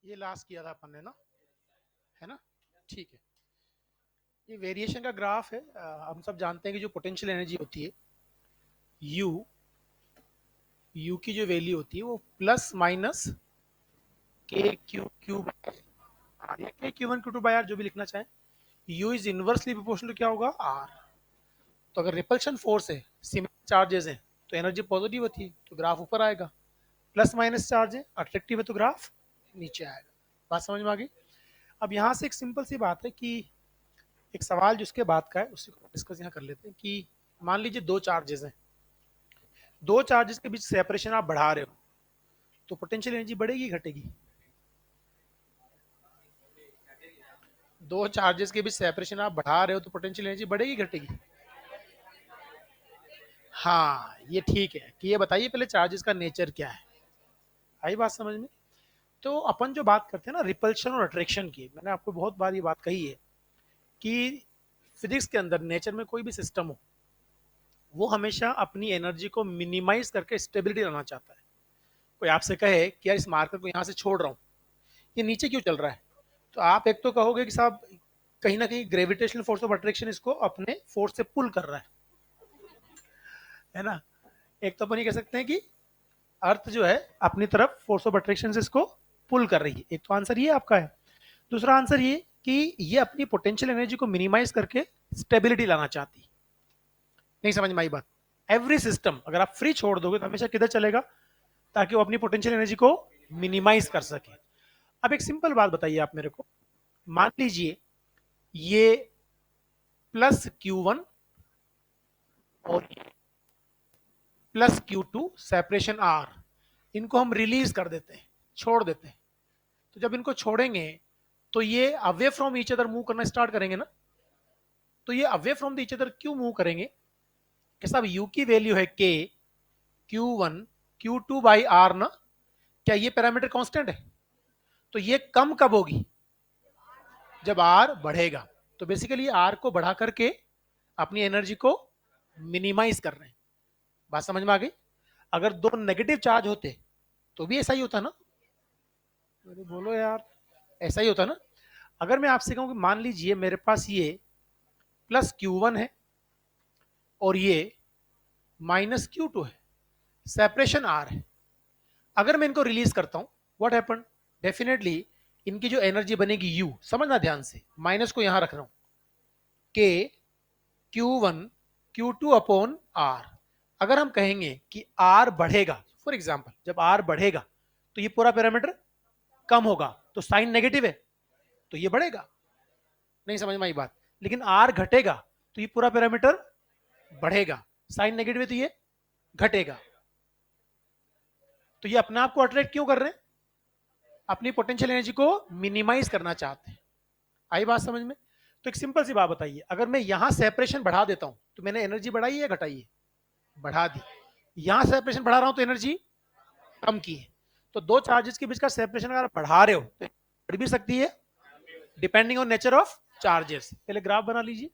ये लास्ट किया था अपन ने ना, है ना? ठीक है। ये वेरिएशन का ग्राफ है। हम सब जानते हैं कि जो पोटेंशियल एनर्जी होती है यू, यू की जो वैल्यू होती है वो plus minus k q q r, या k q one q two by r, जो भी लिखना चाहें। U is inversely proportional to क्या होगा, आर। तो अगर रिपल्शन फोर्स है, सिमिलर चार्जेस हैं, तो एनर्जी पॉजिटिव होती है, तो ग्राफ ऊपर आएगा। प्लस माइनस चार्ज है, अट्रैक्टिव है, तो ग्राफ नीचे आएगा। बात समझ में आ गई? अब यहाँ से एक सिंपल सी बात है कि एक सवाल जिसके बाद का है उसी को डिस्कस यहाँ कर लेते हैं कि मान लीजिए दो चार्जेस हैं, दो चार्जेस के बीच सेपरेशन आप बढ़ा रहे हो, तो पोटेंशियल एनर्जी बढ़ेगी घटेगी? दो चार्जेस के बीच सेपरेशन आप बढ़ा रहे हो तो पोटेंशियल एनर्जी बढ़ेगी घटेगी? हाँ, ये ठीक है कि ये बताइए पहले चार्जेस का नेचर क्या है। आई बात समझ में? तो अपन जो बात करते हैं ना रिपल्शन और अट्रैक्शन की, मैंने आपको बहुत बार ये बात कही है कि फिजिक्स के अंदर नेचर में कोई भी सिस्टम हो, वो हमेशा अपनी एनर्जी को मिनिमाइज करके स्टेबिलिटी लाना चाहता है। कोई आपसे कहे कि यार इस मार्कर को यहाँ से छोड़ रहा हूँ, ये नीचे क्यों चल रहा है, तो आप एक तो कहोगे कि साहब कहीं ना कहीं ग्रेविटेशनल फोर्स ऑफ अट्रैक्शन इसको अपने फोर्स से पुल कर रहा है ना? एक तो अपन ये कह सकते हैं कि अर्थ जो है अपनी तरफ फोर्स ऑफ अट्रैक्शन से इसको पुल कर रही है। एक तो आंसर ये आपका है। दूसरा आंसर ये कि ये अपनी पोटेंशियल एनर्जी को मिनिमाइज करके स्टेबिलिटी लाना चाहती है। नहीं समझ में आई बात? एवरी सिस्टम अगर आप फ्री छोड़ दोगे तो हमेशा किधर चलेगा, ताकि वो अपनी पोटेंशियल एनर्जी को मिनिमाइज कर सके। अब एक सिंपल बात बताइए आप मेरे को, मान लीजिए ये प्लस क्यू वन और plus q two separation r, इनको हम रिलीज कर देते हैं, छोड़ देते हैं। तो जब इनको छोड़ेंगे तो ये away from each other move करना स्टार्ट करेंगे ना। तो ये अवे फ्रॉम ईच अदर क्यों मूव करेंगे कि साहब यू की वैल्यू है k q one q two by r ना, क्या ये पैरामीटर कांस्टेंट है? तो ये कम कब होगी, जब आर बढ़ेगा। तो बेसिकली आर को बढ़ा करके अपनी एनर्जी को मिनिमाइज कर रहे हैं। बात समझ में आ गई? अगर दो नेगेटिव चार्ज होते तो भी ऐसा ही होता ना? अरे बोलो यार, ऐसा ही होता ना। अगर मैं आपसे कहूं कि मान लीजिए मेरे पास ये प्लस क्यू वन है और ये माइनस क्यू टू है, सेपरेशन आर है, अगर मैं इनको रिलीज करता हूं, व्हाट हैपन? डेफिनेटली इनकी जो एनर्जी बनेगी यू, समझना ध्यान से, माइनस को यहां रख रहा हूं, k q one q two upon r. अगर हम कहेंगे कि आर बढ़ेगा, फॉर एग्जाम्पल जब आर बढ़ेगा तो ये पूरा पैरामीटर कम होगा, तो साइन नेगेटिव है तो ये बढ़ेगा। नहीं समझ में आई बात? लेकिन आर घटेगा तो ये पूरा पैरामीटर बढ़ेगा, साइन नेगेटिव है तो ये घटेगा। तो ये अपने आप को अट्रैक्ट क्यों कर रहे हैं? अपनी पोटेंशियल एनर्जी को मिनिमाइज करना चाहते हैं। आई बात समझ में? तो एक सिंपल सी बात बताइए, अगर मैं यहां सेपरेशन बढ़ा देता हूं तो मैंने एनर्जी बढ़ाई है घटाई है? बढ़ा दी। यहां सेपरेशन बढ़ा रहा हूं तो एनर्जी कम की है। तो दो चार्जेस के बीच का सेपरेशन अगर आप बढ़ा रहे हो तो बढ़ भी सकती है, depending on nature of charges. पहले ग्राफ बना लीजिए।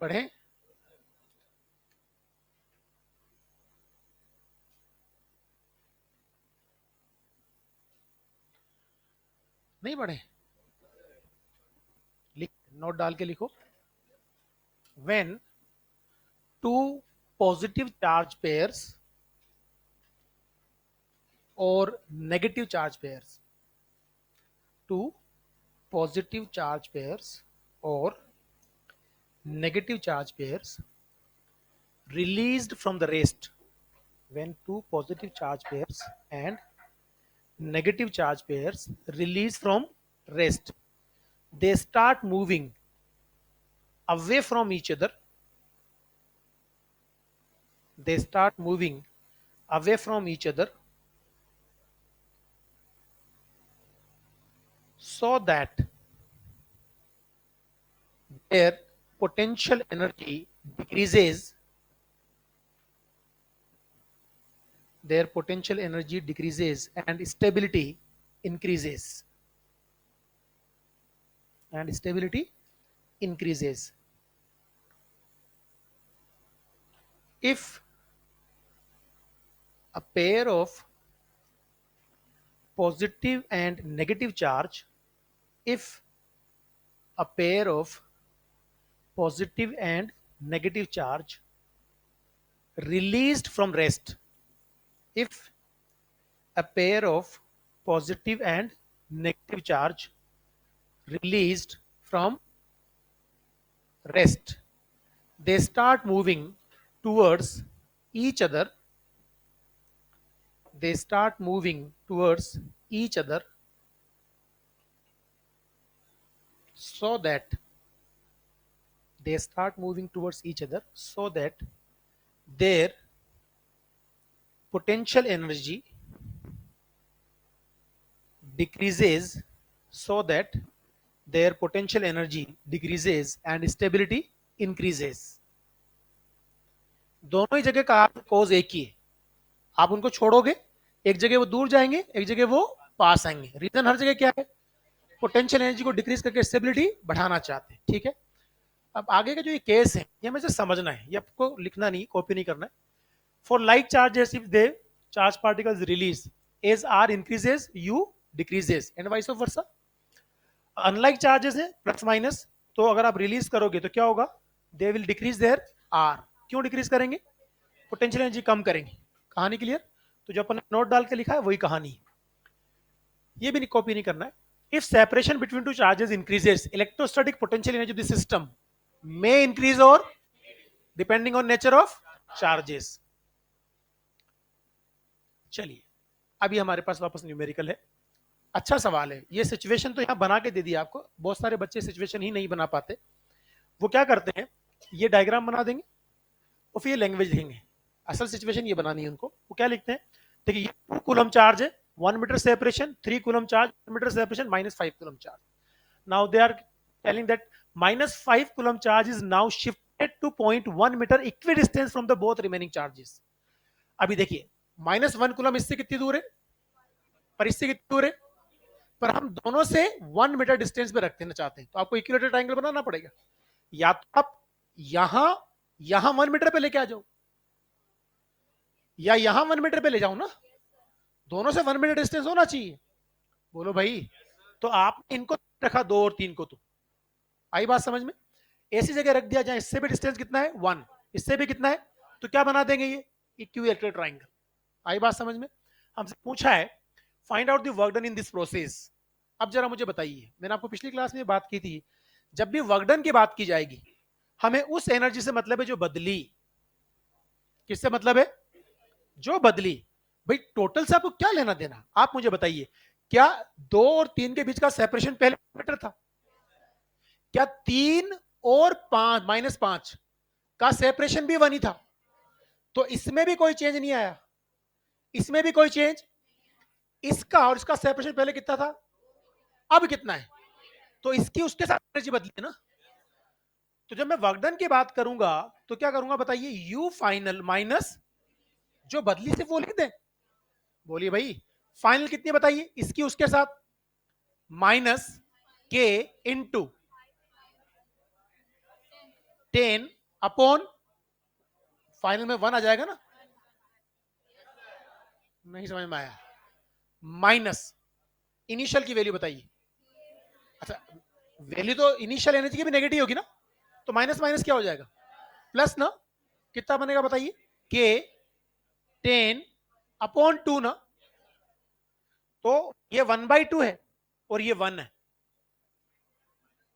पढ़े? नहीं पढ़े? लिख, नोट डाल के लिखो। When two positive charge pairs और negative charge pairs, two positive charge pairs or negative charge pairs released from the rest, when two positive charge pairs and negative charge pairs release from rest, they start moving away from each other, they start moving away from each other, so that their potential energy decreases, their potential energy decreases and stability increases, and stability increases. If a pair of positive and negative charge, if a pair of positive and negative charge released from rest, if a pair of positive and negative charge released from rest, they start moving towards each other, they start moving towards each other, so that they start moving towards each other so that their potential energy decreases, so that their potential energy decreases and stability increases. दोनों ही जगह का कोज एक ही है, आप उनको छोड़ोगे, एक जगह वो दूर जाएंगे, एक जगह वो पास आएंगे। रीजन हर जगह क्या है? पोटेंशियल एनर्जी को डिक्रीज करके स्टेबिलिटी बढ़ाना चाहते हैं। ठीक है, अब आगे का जो ये केस है ये हमें समझना है, ये आपको लिखना नहीं, कॉपी नहीं करना है। For like charges, if they charge particles release as r increases u decreases and vice versa. Unlike charges है प्लस माइनस, तो अगर आप रिलीज करोगे तो क्या होगा? They will decrease their r. क्यों डिक्रीज करेंगे? पोटेंशियल एनर्जी कम करेंगे। कहानी क्लियर? तो जो अपन नोट डाल के लिखा है वही कहानी है, ये भी कॉपी नहीं करना है। If separation between two charges increases, electrostatic potential energy of the system may increase और depending on nature of charges. चलिए, अभी हमारे पास वापस न्यूमेरिकल है। अच्छा सवाल है ये, सिचुएशन तो यहां बना के दे दिया आपको, बहुत सारे बच्चे सिचुएशन ही नहीं बना पाते। वो क्या करते हैं, ये डायग्राम बना देंगे और फिर ये लैंग्वेज लिखेंगे। असल सिचुएशन ये बनानी है उनको। वो क्या लिखते हैं, देखिए ये 2 कूलम चार्ज है, 1 metre separation, 3 coulomb charge, 1 metre separation, -5 coulomb charge. Now they are telling that -5 coulomb charge is now shifted to 0.1 metre equidistance from the both remaining charges. अभी देखिए -1 कूलम इससे कितनी दूर है, पर इससे कितनी दूर है, पर हम दोनों से 1 मीटर डिस्टेंस पे रखना चाहते हैं, तो आपको इक्विलेटरल ट्रायंगल बनाना पड़ेगा। या तो आप यहां यहां 1 मीटर पे लेके आ जाओ, या यहां 1 मीटर पे ले जाओ ना, दोनों से 1 मीटर डिस्टेंस होना चाहिए। बोलो भाई, तो आप इनको रखा 2 और 3 को, तो आई बात समझ में? ऐसी जगह रख दिया जाए, इससे भी डिस्टेंस कितना है 1, इससे भी कितना है, तो क्या बना देंगे ये इक्विलेटरल ट्रायंगल। आई बात समझ में? हमसे पूछा है find out the work done in this process. अब जरा मुझे बताइए, मैंने आपको पिछली क्लास में बात की थी, जब भी वर्क डन की बात की जाएगी हमें उस एनर्जी से मतलब है जो बदली। किससे मतलब है? जो बदली। भाई टोटल से आपको क्या लेना देना, आप मुझे बताइए। क्या 2 और 3 के बीच का सेपरेशन पहले मीटर था? क्या 3 और 5 -5 का सेपरेशन भी 1 ही था? तो इसमें भी कोई चेंज नहीं आया, इसमें भी कोई चेंज। इसका और इसका सेपरेशन पहले कितना था, अब कितना है, तो इसकी उसके साथ एनर्जी बदली है ना। तो जब मैं वर्क डन की बात करूंगा तो क्या करूंगा बताइए, यू फाइनल माइनस जो बदली से वो लिख दें। बोलिए भाई, फाइनल कितनी बताइए, इसकी उसके साथ माइनस के इनटू 10 अपॉन फाइनल में 1 आ जाएगा ना, नहीं समझ में आया, माइनस इनिशियल की वैल्यू बताइए। अच्छा, वैल्यू तो इनिशियल एनर्जी की भी नेगेटिव होगी ना, तो माइनस माइनस क्या हो जाएगा, प्लस ना, कितना बनेगा बताइए, के 10 अपॉन 2 ना, तो ये 1/2 है और ये 1 है,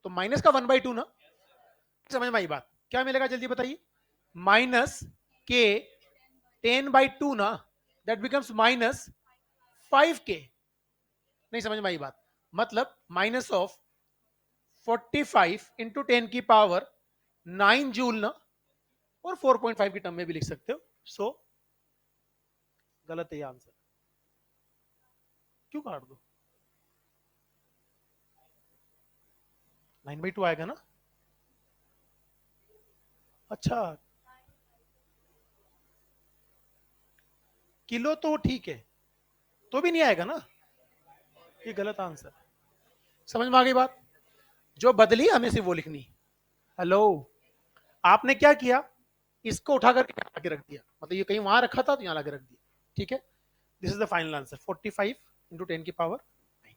तो माइनस का 1/2 ना, समझ में आई बात, क्या मिलेगा जल्दी बताइए, माइनस के 10/2 ना, दैट बिकम्स माइनस 5 के, नहीं समझ में आई बात, मतलब माइनस ऑफ 45 इंटू 10 की पावर 9 जूल ना, और 4.5 की टर्म में भी लिख सकते हो, सो गलत है ये आंसर, क्यों काट दो, 9/2 आएगा ना, अच्छा किलो तो ठीक है, तो भी नहीं आएगा ना, ये गलत आंसर, समझ में आ गई बात, जो बदली हमें सिर्फ वो लिखनी, हेलो, आपने क्या किया, इसको उठा करके यहाँ लाके रख दिया, मतलब ये कहीं वहां रखा था तो यहाँ लाके रख दिया, ठीक है, this is the final answer 45 into 10 की पावर 9,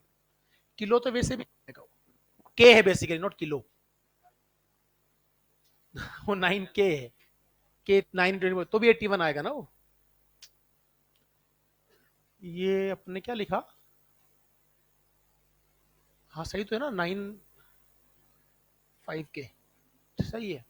किलो तो वैसे भी के है बेसिकली, नॉट किलो, वो 9 के है, के 9 तो भी 81 आएगा ना वो, ये अपने क्या लिखा, हाँ सही तो है ना, 9 5 के, सही है।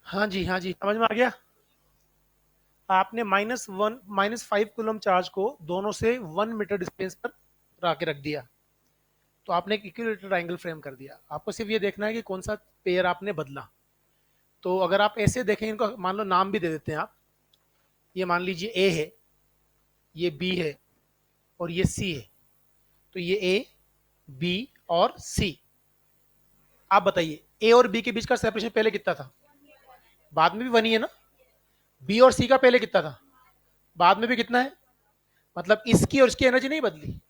हाँ जी हाँ जी, समझ में आ गया, आपने -5 कूलम चार्ज को दोनों से 1 मीटर डिस्टेंस पर रख दिया, तो आपने एक इक्विलेटरल एंगल फ्रेम कर दिया, आपको सिर्फ ये देखना है कि कौन सा पेयर आपने बदला, तो अगर आप ऐसे देखें, इनको मान लो नाम भी दे देते हैं आप, ये मान लीजिए ए है, ये बी है और ये सी है, तो ये ए बी और सी, आप बताइए ए और बी के बीच का सेपरेशन पहले कितना था, बाद में भी 1 ही है ना, बी और सी का पहले कितना था, बाद में भी कितना है, मतलब इसकी और इसकी एनर्जी नहीं बदली,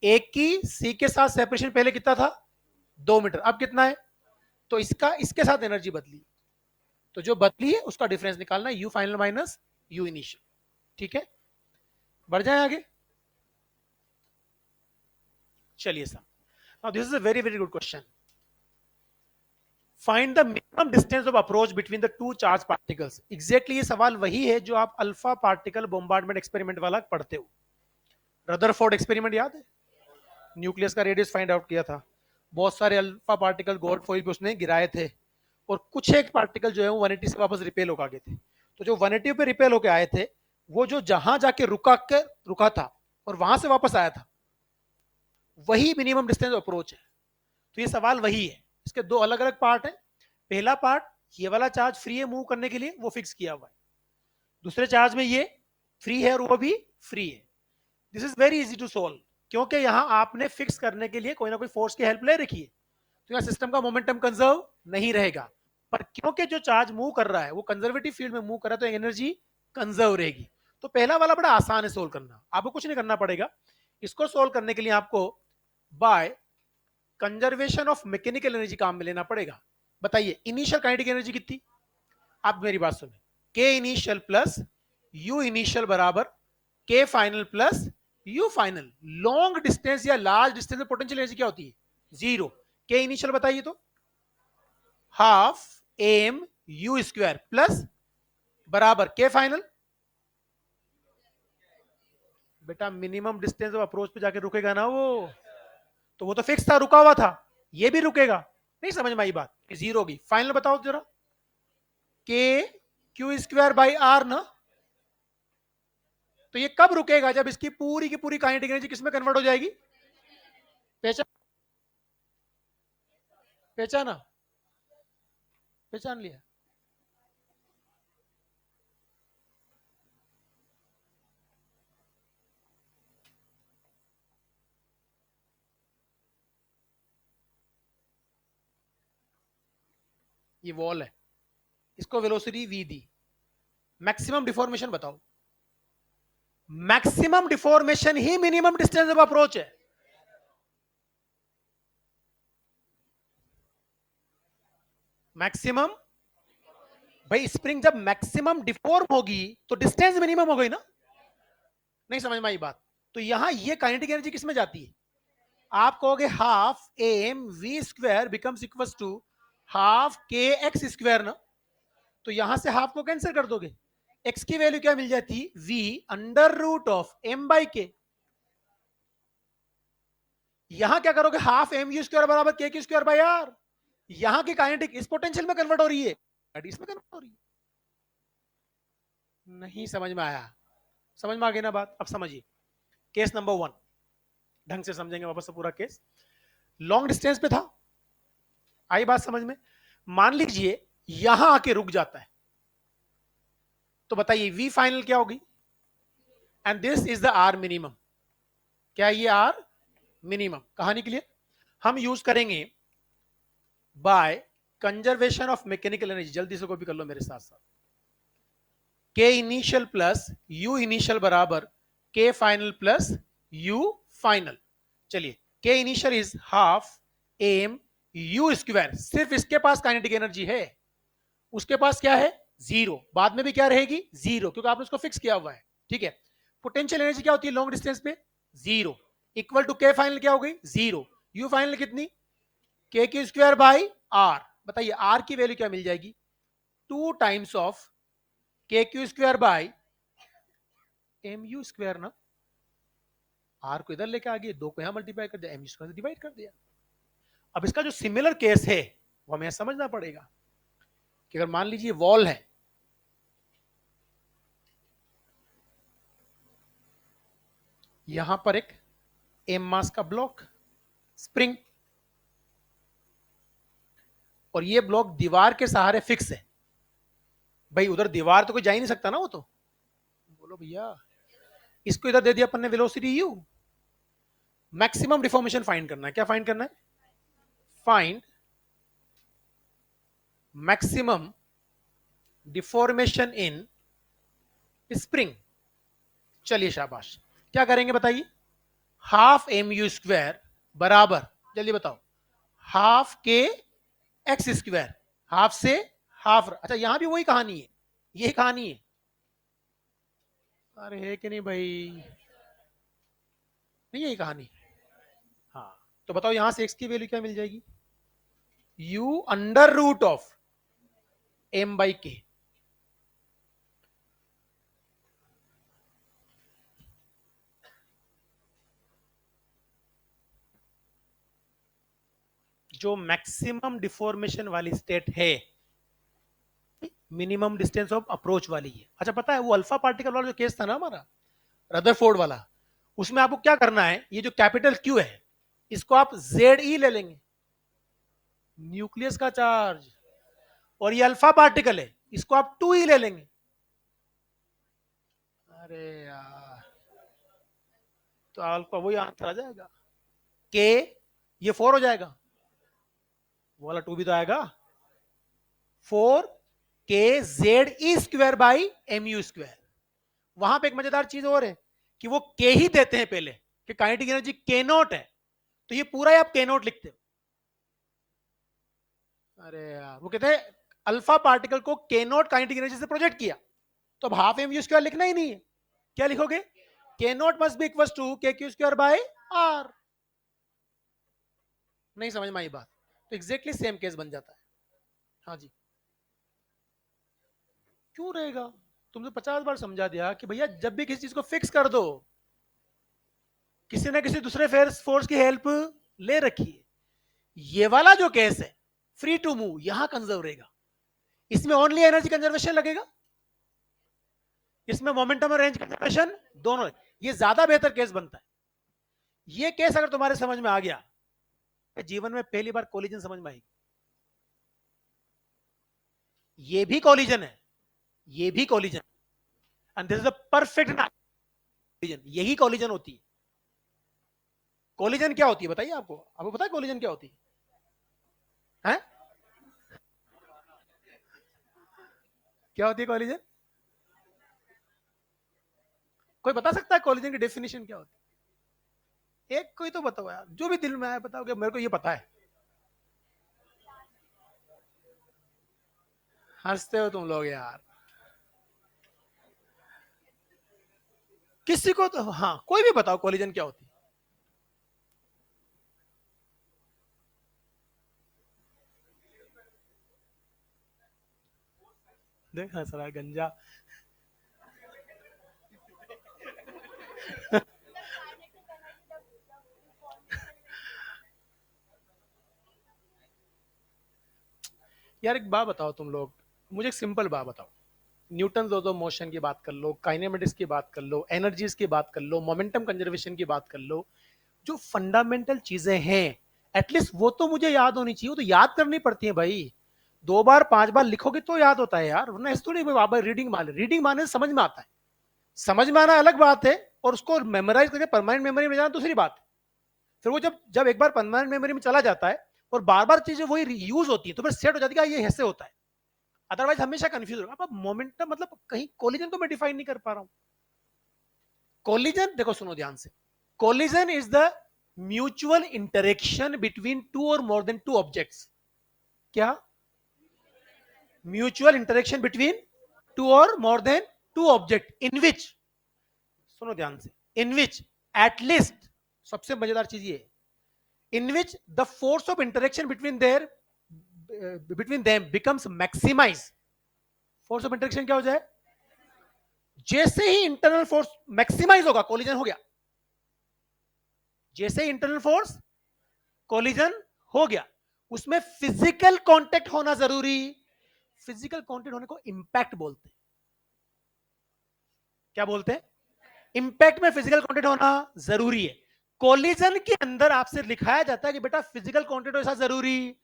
एक की सी के साथ सेपरेशन पहले कितना था, 2 मीटर, अब कितना है, तो इसका इसके साथ एनर्जी बदली, तो जो बदली है उसका डिफरेंस निकालना, you final minus you initial, ठीक है, बढ़ जाए आगे, चलिए sir, now this is a very very good question, find the minimum distance of approach between the two charge particles, exactly ये सवाल वही है जो आप अल्फा पार्टिकल बोम्बार्डमेंट एक्सपेरिमेंट वाला पढ़ते हो, रदरफोर्ड एक्सपेरिमेंट याद है, न्यूक्लियस का रेडियस फाइंड आउट किया था, बहुत सारे अल्फा पार्टिकल गोल्ड फॉइल पे उसने गिराए थे, और कुछ एक पार्टिकल जो है वो 180 से वापस रिपेल होकर गए थे, तो जो 180 पे रिपेल होकर आए थे, वो जो जहां जाके रुका था और वहां से वापस आया था, वही मिनिमम डिस्टेंस अप्रोच है, तो ये सवाल वही है, इसके दो अलग अलग पार्ट है, पहला पार्ट ये वाला चार्ज फ्री है मूव करने के लिए, वो फिक्स किया हुआ है, दूसरे चार्ज में ये फ्री है और वो भी फ्री है, this is very easy to solve, क्योंकि यहां आपने फिक्स करने के लिए कोई ना कोई फोर्स की हेल्प ले रखी है, तो यहाँ सिस्टम का मोमेंटम कंजर्व नहीं रहेगा, पर क्योंकि जो चार्ज मूव कर रहा है वो कंजर्वेटिव फील्ड में मूव कर रहा है, तो एनर्जी कंजर्व रहेगी, तो पहला वाला बड़ा आसान है सोल्व करना, आपको कुछ नहीं करना पड़ेगा, इसको सोल्व करने के लिए आपको by conservation of mechanical energy काम में लेना पड़ेगा, बताइए इनिशियल काइनेटिक एनर्जी कितनी, आप मेरी बात सुने, के इनिशियल प्लस यू इनिशियल बराबर के final plus you final. Long distance या लार्ज डिस्टेंस में पोटेंशियल एनर्जी क्या होती है, जीरो। के इनिशियल बताइए तो, half m u square plus बराबर के फाइनल। बेटा मिनिमम डिस्टेंस ऑफ अप्रोच पे जाके रुकेगा ना वो, तो वो तो फिक्स था, रुका हुआ था, ये भी रुकेगा। नहीं समझ में आई बात, जीरो होगी। फाइनल बताओ जरा, के क्यू स्क्वायर बाई आर ना, तो ये कब रुकेगा, जब इसकी पूरी की पूरी काइनेटिक एनर्जी किसमें कन्वर्ट हो जाएगी, पहचान, पहचाना, पहचान लिया। ये वॉल है, इसको वेलोसिटी v दी, मैक्सिमम डिफॉर्मेशन बताओ। Maximum deformation he minimum distance of approach है। मैक्सिमम, भाई स्प्रिंग जब मैक्सिमम डिफॉर्म होगी तो डिस्टेंस मिनिमम हो गई ना, नहीं समझ में आई बात। तो यहां ये काइनेटिक एनर्जी किसमें जाती है, आप कहोगे half M we square becomes equal to half k x square ना, तो यहां से हाफ को कैंसिल कर दोगे, एक्स की वैल्यू क्या मिल जाती, v under root of m by k. यहां क्या करोगे, हाफ एम यू स्क्वायर बराबर के क्यू स्क्वायर बाई आर। यहां की काइनेटिक इस पोटेंशियल में कन्वर्ट हो रही है, इसमें कन्वर्ट हो रही है। नहीं समझ में आया, समझ में आ गई ना बात। अब समझिए केस नंबर 1, ढंग से समझेंगे वापस से पूरा केस। लॉन्ग डिस्टेंस पे था, आई बात समझ में। मान लीजिए यहां आके रुक जाता है, तो बताइए वी फाइनल क्या होगी, and this is the r minimum. क्या ये आर मिनिमम, कहानी के लिए हम यूज करेंगे by conservation of mechanical energy. जल्दी से कॉपी कर लो मेरे साथ साथ, के इनिशियल प्लस यू इनिशियल बराबर के फाइनल प्लस यू फाइनल। चलिए k initial is half m u square, सिर्फ इसके पास काइनेटिक एनर्जी है, उसके पास क्या है जीरो, बाद में भी क्या रहेगी जीरो, क्योंकि आपने उसको फिक्स किया हुआ है। ठीक है, पोटेंशियल एनर्जी क्या होती है लॉन्ग डिस्टेंस पे, जीरो, इक्वल टू के फाइनल क्या हो गई जीरो, यू फाइनल कितनी, k q square by r. बताइए आर की वैल्यू क्या मिल जाएगी, two times of k q square by m u square ना, आर को इधर लेके आ गए, दो को यहां मल्टीप्लाई कर दिया, एम यू स्क्वायर से डिवाइड कर दिया। अब इसका जो सिमिलर केस है वो हमें समझना पड़ेगा कि अगर मान लीजिए वॉल है, यहां पर एक एम मास का ब्लॉक स्प्रिंग, और ये ब्लॉक दीवार के सहारे फिक्स है। भाई उधर दीवार तो कोई जा ही नहीं सकता ना, वो तो बोलो भैया, इसको इधर दे दिया अपन ने velocity you. Maximum deformation find करना है, क्या फाइंड करना है, फाइंड मैक्सिमम डिफॉर्मेशन इन स्प्रिंग। चलिए शाबाश, क्या करेंगे बताइए, हाफ एम यू स्क्वायर बराबर, जल्दी बताओ, half k x square, half से हाफ। अच्छा यहां भी वही कहानी है, यही कहानी है, अरे है कि नहीं भाई, नहीं यही कहानी। हाँ तो बताओ यहां से एक्स की वैल्यू क्या मिल जाएगी, u under root of m by k. जो मैक्सिमम डिफॉर्मेशन वाली स्टेट है, मिनिमम डिस्टेंस ऑफ अप्रोच वाली है। अच्छा पता है वो अल्फा पार्टिकल वाला जो केस था ना हमारा, रदरफोर्ड वाला, उसमें आपको क्या करना है, ये जो कैपिटल क्यू है इसको आप जेड ई ले लेंगे, न्यूक्लियस का चार्ज, और ये अल्फा पार्टिकल है इसको आप टू ई ले लेंगे। अरे यार, तो अल्फा वही आंसर आ जाएगा, के ये फोर हो जाएगा, वो वाला टू भी तो आएगा, four k z e square by m u square. वहां पे एक मजेदार चीज और है कि वो के ही देते हैं पहले, कि काइनेटिक एनर्जी के नॉट है, तो ये पूरा ही आप के नॉट लिखते हो। अरे यार, वो कहते हैं अल्फा पार्टिकल को के नॉट काइनेटिक एनर्जी से प्रोजेक्ट किया, तो अब हाफ एम यू स्क्वायर लिखना ही नहीं है। क्या लिखोगे? K not must be equal to k q square by r. नहीं समझ में आई बात? तो एग्जैक्टली सेम केस बन जाता है। हाँ जी। क्यों रहेगा? तुमने 50 बार समझा दिया कि भैया जब भी किसी चीज को फिक्स कर दो, किसी ना किसी दूसरे फोर्स की हेल्प ले रखिए। ये वाला जो केस है फ्री टू मूव, यहां कंजर्व रहेगा। इसमें ओनली एनर्जी कंजर्वेशन लगेगा, इसमें मोमेंटम और रेंज कंजर्वेशन दोनों। ये ज्यादा बेहतर केस बनता है। ये केस अगर तुम्हारे समझ में आ गया, जीवन में पहली बार कोलिजन समझ में आएगी। ये भी कोलिजन है, ये भी collision, and this is the perfect collision. यही कोलिजन होती है। कोलिजन क्या होती है बताइए? आपको पता है कोलिजन क्या होती है? क्या होती है कोलिजन? कोई बता सकता है कोलिजन की डेफिनेशन क्या होती है? एक कोई तो बताओ यार, जो भी दिल में आए बताओ कि मेरे को ये पता है। हंसते हो तुम लोग यार। किसी को तो, हाँ कोई भी बताओ कोलिजन क्या होती है। देख हंस रहा है गंजा। यार एक बात बताओ तुम लोग, मुझे एक सिंपल बात बताओ। न्यूटन लॉज ऑफ मोशन की बात कर लो, काइनेमेटिक्स की बात कर लो, एनर्जीज की बात कर लो, मोमेंटम कंजर्वेशन की बात कर लो, जो फंडामेंटल चीजें हैं एटलीस्ट वो तो मुझे याद होनी चाहिए। वो तो याद करनी पड़ती है भाई। 2 बार 5 बार लिखोगे तो याद होता है यार, वरना ऐसे थोड़ी रीडिंग माने समझ में आता है। समझ में आना अलग बात है, और उसको मेमोराइज करके परमानेंट मेमोरी में जाना दूसरी बात है। फिर वो जब जब एक बार परमानेंट मेमोरी में चला जाता है और बार बार चीजें वही यूज होती है, तो फिर सेट हो जाती है कि ये ऐसे होता है। अदरवाइज हमेशा कंफ्यूज होगा। अब मोमेंटम मतलब कहीं कोलिजन को मैं डिफाइन नहीं कर पा रहा हूं। कोलिजन देखो, सुनो ध्यान से। Collision is the mutual interaction between two or more than two objects. क्या? Mutual interaction between two or more than two object in which, सुनो ध्यान से, इन विच एटलीस्ट, सबसे मजेदार चीज ये, in which the force of interaction between them becomes maximize. Force of interaction क्या हो जाए? जैसे ही इंटरनल फोर्स मैक्सिमाइज होगा, कोलिजन हो गया। जैसे ही इंटरनल फोर्स कोलिजन हो गया। उसमें फिजिकल कांटेक्ट होना जरूरी। फिजिकल कांटेक्ट होने को इंपैक्ट बोलते हैं। क्या बोलते हैं? इंपैक्ट में फिजिकल कांटेक्ट होना जरूरी है। कोलिजन के अंदर आपसे लिखाया जाता है कि बेटा फिजिकल कांटेक्ट ऐसा जरूरी,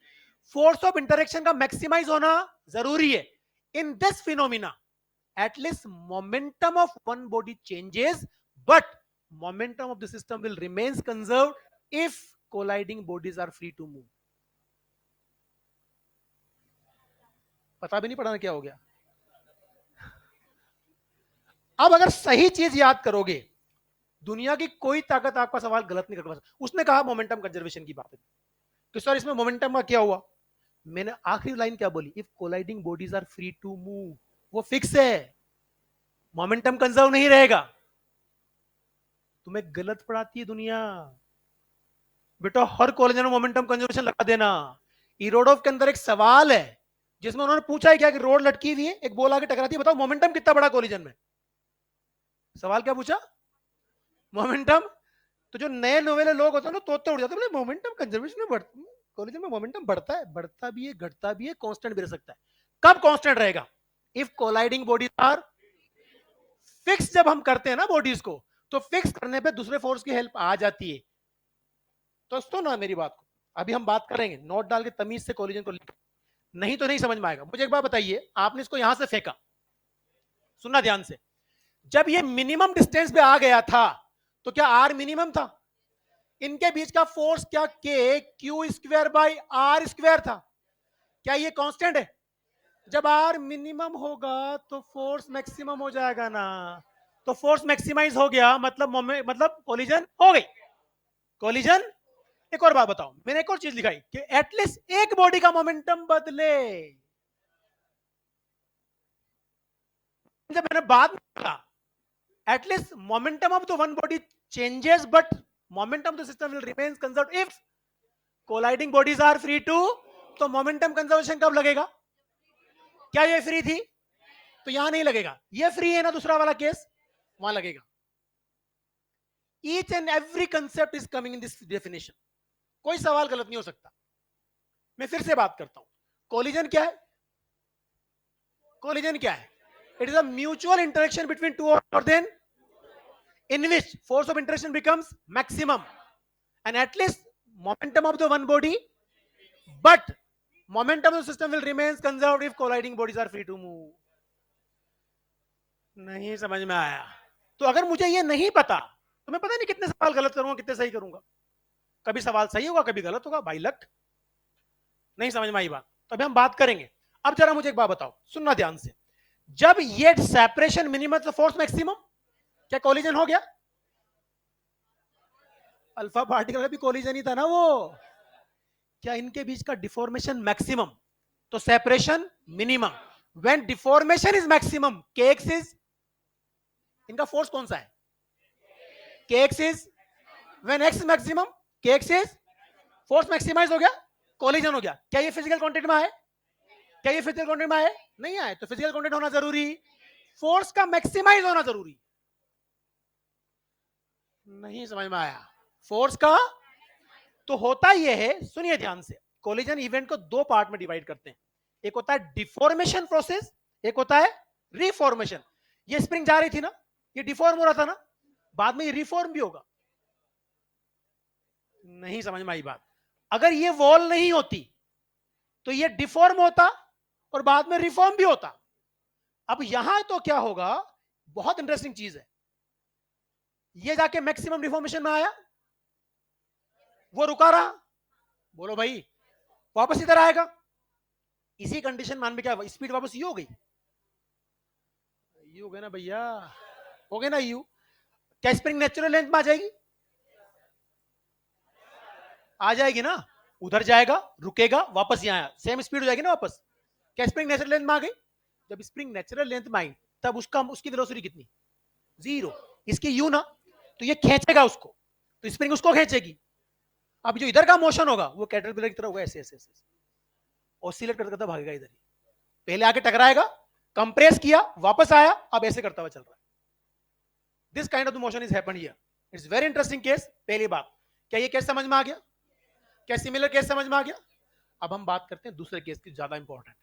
फोर्स ऑफ इंटरेक्शन का मैक्सिमाइज होना जरूरी है। In this phenomena at least momentum of one body changes, but momentum of the system will remains conserved if colliding bodies are free to move. पता भी नहीं पड़ा ना क्या हो गया। अब अगर सही चीज याद करोगे, दुनिया की कोई ताकत आपका सवाल गलत नहीं कर सकती। उसने कहा मोमेंटम कंजर्वेशन की बात है, तो सर इसमें मोमेंटम का क्या हुआ? मैंने आखिरी लाइन क्या बोली? If colliding bodies are free to move, वो फिक्स है, मोमेंटम कंजर्व नहीं रहेगा। तुम्हें गलत पढ़ाती है दुनिया। बेटा हर कॉलेज में मोमेंटम कंजर्वेशन लगा देना। इरोडोव के अंदर एक सवाल है जिसमें उन्होंने पूछा है क्या कि रोड लटकी हुई है, एक बोल आके टकराती है, बताओ मोमेंटम कितना बड़ा कॉलिजन में? सवाल क्या पूछा? मोमेंटम। तो जो नए नोवेले लोग होते हैं ना, तोते उड़ जाते हैं, बोले मोमेंटम कंजर्वेशन में बढ़ता, कॉलेज में मोमेंटम बढ़ता है, बढ़ता भी है, घटता भी है, कांस्टेंट भी रह सकता है। कब कांस्टेंट रहेगा? If colliding bodies are fix. जब हम करते हैं ना बॉडीज को, तो फिक्स करने पे दूसरे फोर्स की हेल्प आ जाती है। तो सुनो ना मेरी बात को, अभी हम बात करेंगे, नोट डाल के तमीज से कॉलिजन को लिख, नहीं तो नहीं समझ में आएगा। मुझे एक बात बताइए, आपने इसको यहां से फेंका, सुनना ध्यान से, जब ये मिनिमम डिस्टेंस पे आ गया था तो क्या आर मिनिमम था? इनके बीच का फोर्स क्या k q square by r square था? क्या ये कांस्टेंट है? जब आर मिनिमम होगा तो फोर्स मैक्सिमम हो जाएगा ना। तो फोर्स मैक्सिमाइज हो गया, मतलब मतलब कोलिजन हो गई। कोलिजन एक और बात बताओ, मैंने एक और चीज लिखाई कि एटलीस्ट एक बॉडी का मोमेंटम बदले। जब मैंने बाद में बोला at least momentum of the one body changes but momentum of the system will remain conserve if colliding bodies are free to, तो मोमेंटम कंजर्वेशन कब लगेगा? क्या ये फ्री थी? तो यहां नहीं लगेगा, ये फ्री है ना, दूसरा वाला केस वहां लगेगा। Each and every concept is coming in this definition, कोई सवाल गलत नहीं हो सकता। मैं फिर से बात करता हूं, कोलिजन क्या है? कोलिजन क्या है? It is a mutual interaction between two और then in which force of interaction becomes maximum and at least momentum of the one body but momentum of the system will remain conserved if colliding bodies are free to move। नहीं समझ में आया? तो अगर मुझे ये नहीं पता तो मैं पता नहीं कितने सवाल गलत करूंगा, कितने सही करूंगा। कभी सवाल सही होगा, कभी गलत होगा, बाई लक। नहीं समझ में आई बात? तो अभी हम बात करेंगे। अब जरा मुझे एक बात बताओ, सुनना ध्यान से। जब ये सेपरेशन मिनिमम तो फोर्स मैक्सिमम, क्या कोलिजन हो गया? अल्फा पार्टिकल का भी कोलिजन ही था ना वो। क्या इनके बीच का डिफॉर्मेशन मैक्सिमम तो separation minimum. When deformation is maximum kx is, इनका फोर्स कौन सा है? kx is, when x maximum kx is, force maximize हो गया, कोलिजन हो गया। क्या ये फिजिकल क्वांटिटी में आए? क्या ये फिजिकल क्वांटिटी में आए? नहीं आए। तो फिजिकल क्वांटिटी होना जरूरी, फोर्स का मैक्सिमाइज होना जरूरी। नहीं समझ में आया? फोर्स का तो होता यह है, सुनिए ध्यान से, कोलिजन इवेंट को दो पार्ट में डिवाइड करते हैं। एक होता है डिफॉर्मेशन प्रोसेस, एक होता है रिफॉर्मेशन। ये स्प्रिंग जा रही थी ना, ये डिफॉर्म हो रहा था ना, बाद में ये रिफॉर्म भी होगा। नहीं समझ में आई बात? अगर ये वॉल नहीं होती तो ये डिफॉर्म होता और बाद में रिफॉर्म भी होता। अब यहां तो क्या होगा, बहुत इंटरेस्टिंग चीज है, ये जाके मैक्सिमम डिफॉर्मेशन में आया, वो रुका रहा, बोलो भाई वापस इधर आएगा। इसी कंडीशन मान में क्या स्पीड वापस यू हो गई, यू हो गया ना भैया, हो गया ना यू। क्या स्प्रिंग नेचुरल लेंथ में आ जाएगी? आ जाएगी ना, उधर जाएगा, रुकेगा, वापस यहां आया, सेम स्पीड हो जाएगी ना वापस। क्या स्प्रिंग नेचुरल लेंथ में आ गई? जब स्प्रिंग नेचुरल लेंथ में आई तब उसकी वेलोसिटी कितनी? जीरो। इसकी यू ना, तो ये खींचेगा उसको, तो स्प्रिंग उसको खींचेगी। अब जो इधर का मोशन होगा वो कैटरपिलर की तरह होगा, ऐसे ऐसे ऐसे ऑसिलेट करता करता भागेगा इधर ही। पहले आके टकराएगा, कंप्रेस किया, वापस आया, अब ऐसे करता हुआ चल रहा है। This kind of the motion is happen here. It's very interesting case. पहली बात, क्या ये केस समझ में आ गया? क्या सिमिलर केस समझ में आ गया? अब हम बात करते हैं दूसरे केस की, ज्यादा इंपॉर्टेंट है।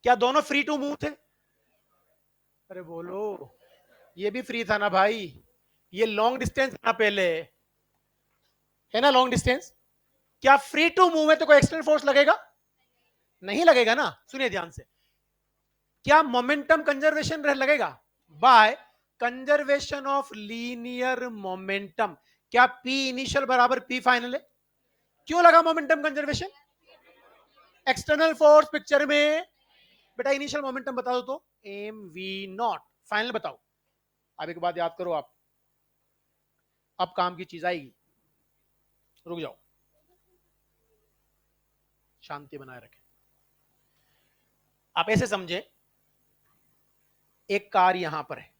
क्या दोनों फ्री टू मूव थे? अरे बोलो, ये भी फ्री था ना भाई, ये लॉन्ग डिस्टेंस था पहले, है ना लॉन्ग डिस्टेंस। क्या फ्री टू मूव है तो कोई एक्सटर्नल फोर्स लगेगा? नहीं लगेगा ना। सुनिए ध्यान से, क्या मोमेंटम कंजर्वेशन लगेगा? By conservation of linear momentum. क्या P इनिशियल बराबर P फाइनल है? क्यों लगा momentum conservation? External force picture में, बेटा इनिशियल मोमेंटम बता दो तो mv0, फाइनल बताओ। अब एक बात याद करो आप, अब काम की चीज आएगी, रुक जाओ, शांति बनाए रखें। आप ऐसे समझे, एक कार यहां पर है,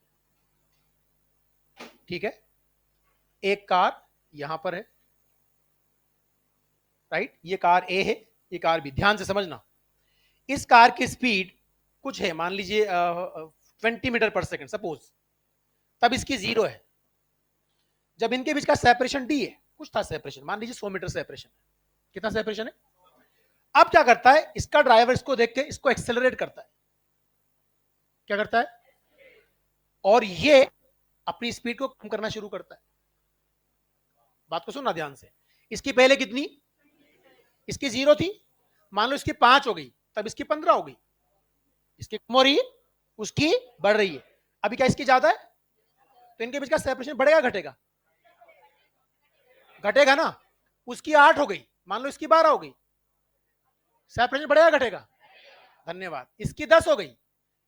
ठीक है, एक कार यहां पर है, राइट, ये कार ए है, ये कार बी। ध्यान से समझना, इस कार की स्पीड कुछ है, मान लीजिए 20 मीटर पर सेकंड सपोज, तब इसकी जीरो है। जब इनके बीच का सेपरेशन डी है, कुछ था सेपरेशन, मान लीजिए 100 मीटर सेपरेशन है। कितना सेपरेशन है? अब क्या करता है, इसका ड्राइवर इसको देख के इसको एक्सेलरेट करता है। क्या करता है? और ये अपनी स्पीड को कम करना शुरू करता है। बात को सुनना ध्यान से, इसकी पहले कितनी, इसकी जीरो थी, मान लो इसकी 5 हो गई, तब इसकी 15 हो गई, इसकी कम हो रही है, उसकी बढ़ रही है। अभी क्या इसकी ज्यादा है, तो इनके बीच का सेपरेशन बढ़ेगा घटेगा? घटेगा ना। उसकी 8 हो गई, मान लो इसकी 12 हो गई, सेपरेशन बढ़ेगा घटेगा? धन्यवाद। इसकी 10 हो गई,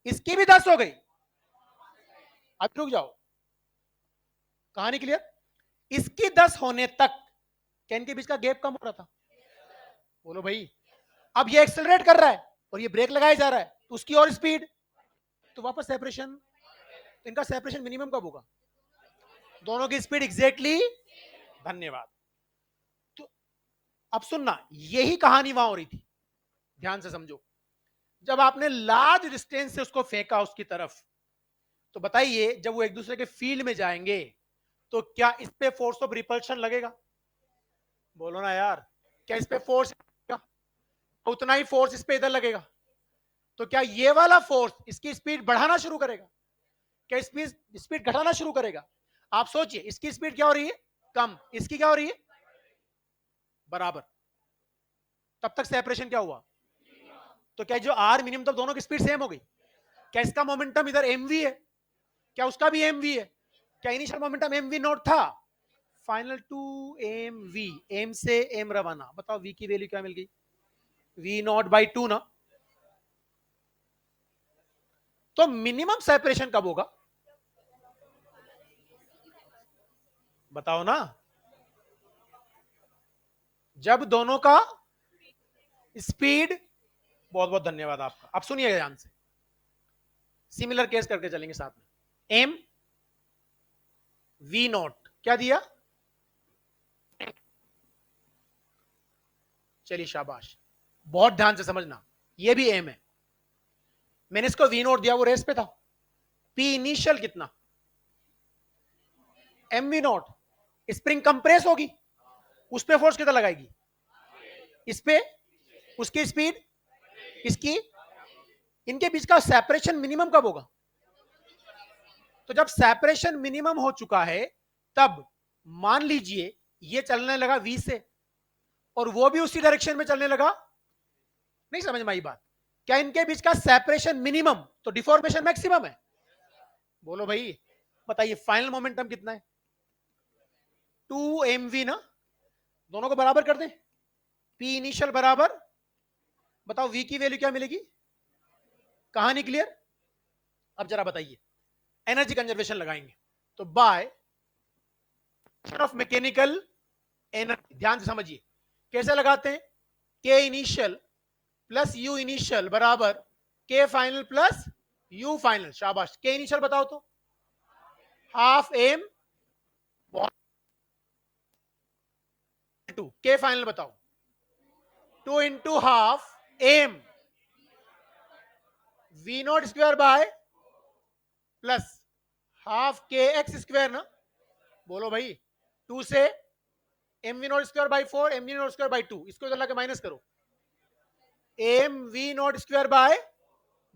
इसकी भी 10 हो गई। अब रुक जाओ, कहानी क्लियर? इसकी 10 होने तक क्या इनके बीच का गैप कम हो रहा था? बोलो भाई। अब ये एक्सेलरेट कर रहा है और ये ब्रेक लगाया जा रहा है, तो उसकी और स्पीड, तो वापस सेपरेशन। तो इनका सेपरेशन मिनिमम कब होगा? दोनों की स्पीड एग्जैक्टली। धन्यवाद। तो अब सुनना, यही कहानी वहां हो रही थी, ध्यान से समझो। जब आपने लार्ज डिस्टेंस से उसको फेंका उसकी तरफ, तो बताइए जब वो एक दूसरे के फील्ड में जाएंगे तो क्या इस पे फोर्स ऑफ रिपल्शन लगेगा? बोलो ना यार। क्या इस पे फोर्स, उतना ही फोर्स इस पे इधर लगेगा? तो क्या ये वाला फोर्स इसकी स्पीड बढ़ाना शुरू करेगा? क्या स्पीड स्पीड घटाना शुरू करेगा? आप सोचिए, इसकी स्पीड क्या हो रही है? कम। इसकी क्या हो रही है? बराबर। तब तक सेपरेशन क्या हुआ? तो क्या जो आर मिनिमम, तब दोनों की स्पीड सेम हो गई? क्या इसका मोमेंटम इधर एम वी है? क्या उसका भी एम वी है? क्या initial momentum M we not था? Final two M V, M से एम रवाना। बताओ वी की वैल्यू क्या मिल गई? वी नॉट बाई टू ना। तो मिनिमम सेपरेशन कब होगा? बताओ ना। जब दोनों का स्पीड, बहुत बहुत धन्यवाद आपका। अब सुनिएगा ध्यान से, सिमिलर केस करके चलेंगे साथ में। एम वी नॉट क्या दिया? चलिए शाबाश, बहुत ध्यान से समझना, ये भी एम है। मैंने इसको वी नोट दिया, वो रेस पे था। पी इनिशियल कितना? M v naught. Spring compress होगी, उस पे फोर्स कितना लगाएगी? इस पे। उसकी स्पीड, इसकी। इनके बीच का सेपरेशन मिनिमम कब होगा? तो जब सेपरेशन मिनिमम हो चुका है, तब मान लीजिए ये चलने लगा वी से और वो भी उसी डायरेक्शन में चलने लगा। नहीं समझ में आई बात? क्या इनके बीच का सेपरेशन मिनिमम तो डिफॉर्मेशन मैक्सिमम है? बोलो भाई। बताइए फाइनल मोमेंटम कितना है? 2 mv ना। दोनों को बराबर कर दें, पी इनिशियल बराबर, बताओ वी की वैल्यू क्या मिलेगी? कहानी क्लियर? अब जरा बताइए, एनर्जी कंजर्वेशन लगाएंगे तो बाय ऑफ मैकेनिकल एनर्जी, ध्यान से समझिए कैसे लगाते हैं। के इनिशियल प्लस यू इनिशियल बराबर के फाइनल प्लस यू फाइनल। शाबाश। के इनिशियल बताओ तो? Half m. टू के फाइनल बताओ? 2 into ½ v naught square by plus half k x square ना। बोलो भाई। 2 से m we naught square by 4, m we naught square by 2, इसको इधर लाके माइनस करो। M we naught square by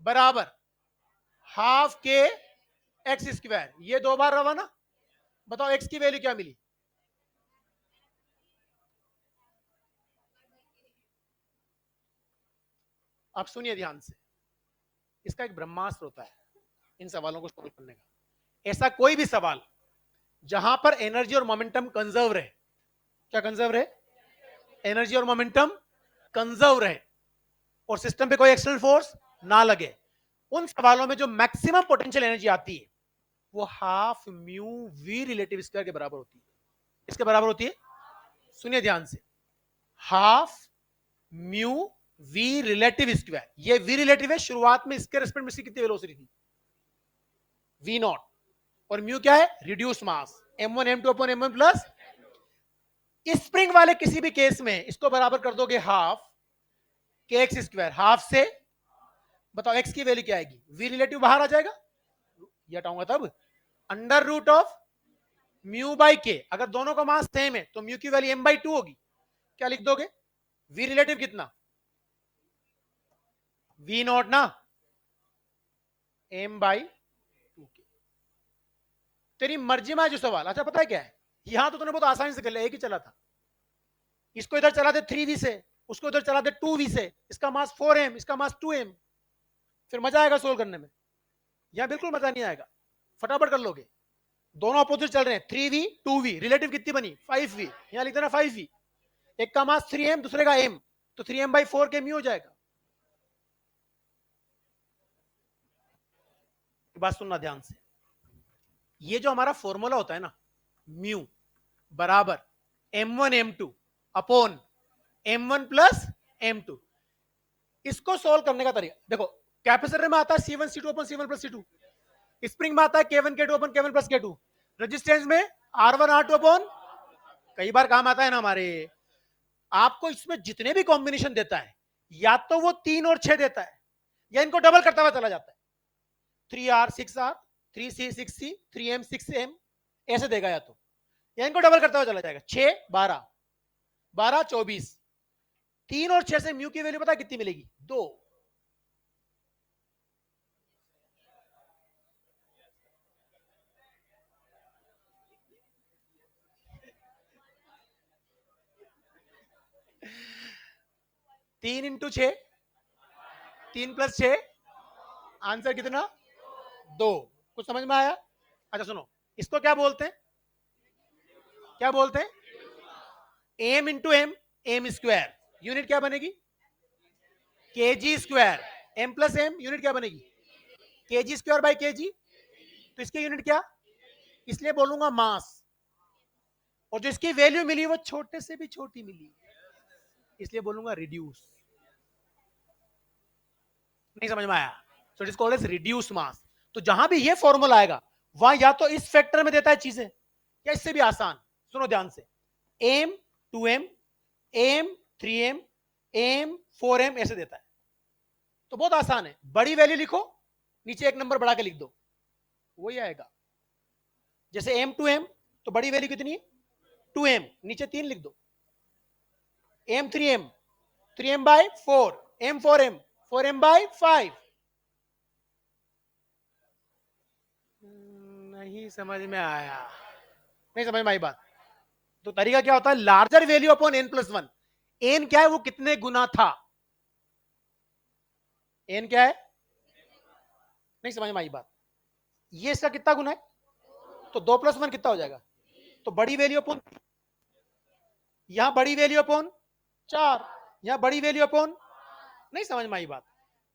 बराबर हाफ के एक्स स्क्वायर, ये 2 बार रवा ना। बताओ एक्स की वैल्यू क्या मिली? अब सुनिए ध्यान से, इसका एक ब्रह्मास्त्र होता है इन सवालों को सोल्व करने का। ऐसा कोई भी सवाल जहां पर एनर्जी और मोमेंटम कंजर्व रहे, क्या कंजर्व रहे? एनर्जी और मोमेंटम कंजर्व रहे और सिस्टम पे कोई एक्सटर्नल फोर्स ना लगे, उन सवालों में जो मैक्सिमम पोटेंशियल एनर्जी आती है वो half mu we relative square के बराबर होती है। इसके बराबर होती है, सुनिए ध्यान से, half mu we relative square. ये वी रिलेटिव है, शुरुआत में इसके रेस्पेक्ट में इसकी कितनी वेलोसिटी थी? We not. और म्यू क्या है? Reduce mass, m1 m2 upon m1 plus. Spring वाले किसी भी केस में इसको बराबर कर दोगे half k x square, half से बताओ एक्स की वैल्यू क्या आएगी? वी रिलेटिव बाहर आ जाएगा, ये हटाऊंगा तब under root of mu by k. अगर दोनों का मास सेम है तो म्यू की वैल्यू m/2 होगी। क्या लिख दोगे? वी रिलेटिव कितना? वी नॉट ना, m/2 के। तेरी मर्जी में जो सवाल। अच्छा पता है क्या है, यहां तो तूने बहुत आसानी से कर लिया, एक ही चला था। इसको इधर चला दे 3v से, उसको इधर चला दे 2v से, इसका मास 4m, इसका मास 2m, फिर मजा आएगा सोल्व करने में? यहां बिल्कुल मजा नहीं आएगा, फटाफट कर लोगे। दोनों अपोजिट चल रहे हैं, 3v 2v, रिलेटिव कितनी बनी? 5v। यहां लिख देना 5v। एक का मास 3m, दूसरे का m, तो 3m/4 के म्यू हो जाएगा। बात सुनना ध्यान से, ये जो हमारा फॉर्मूला होता है ना म्यू बराबर m1 m2 upon m1 plus m2। इसको सोल्व करने का तरीका देखो, कैपेसिटर में आता है C1 C2 अपन C1 प्लस C2, स्प्रिंग में आता है K1 K2 अपन K1 प्लस K2, रेजिस्टेंस में R1 R2 अपन कई बार काम आता है ना हमारे। आपको इसमें जितने भी कॉम्बिनेशन देता है, या तो वो 3 और 6 देता है, या इनको डबल करता हुआ चला जाता है, 3R 6R 3C 6C 3M 6M ऐसे देगा, या इनको डबल करता हुआ चला जाएगा, 6 12 12 24। 3 और 6 से म्यू की वैल्यू पता है कितनी मिलेगी? 2। तीन इंटू 6, 3 + 6, आंसर कितना? 2। कुछ समझ में आया? अच्छा सुनो, इसको क्या बोलते हैं? क्या बोलते हैं? M into m, m square, unit क्या बनेगी? Kg square. M plus m, unit क्या बनेगी? Kg square by kg. तो इसकी यूनिट क्या? इसलिए बोलूंगा मास। और जो इसकी वैल्यू मिली वो छोटे से भी छोटी मिली, इसलिए बोलूंगा रिड्यूस। नहीं समझ में आया? So it is called as reduce mass. तो जहां भी ये फॉर्मूला आएगा, वहां या तो इस फैक्टर में देता है चीजें, या इससे भी आसान, सुनो ध्यान से, M 2m, M 3m, M 4m ऐसे देता है। तो बहुत आसान है, बड़ी वैल्यू लिखो, नीचे एक नंबर बढ़ा के लिख दो, वही आएगा। जैसे एम 2m, तो बड़ी वैल्यू कितनी है? 2m, नीचे 3 लिख दो। M 3m, 3m by 4, m 4m, 4m by 5। नहीं समझ में आया? नहीं समझ में आई बात? तो तरीका क्या होता है? Larger value upon n plus 1। N क्या है? वो कितने गुना था। एन क्या है? नहीं समझ में आई बात? ये इसका कितना गुना है? तो 2 + 1 कितना हो जाएगा? तो बड़ी वैल्यू अपॉन, यहां बड़ी वैल्यू अपॉन 4, यहां बड़ी वैल्यू अपॉन। नहीं समझ में आई बात?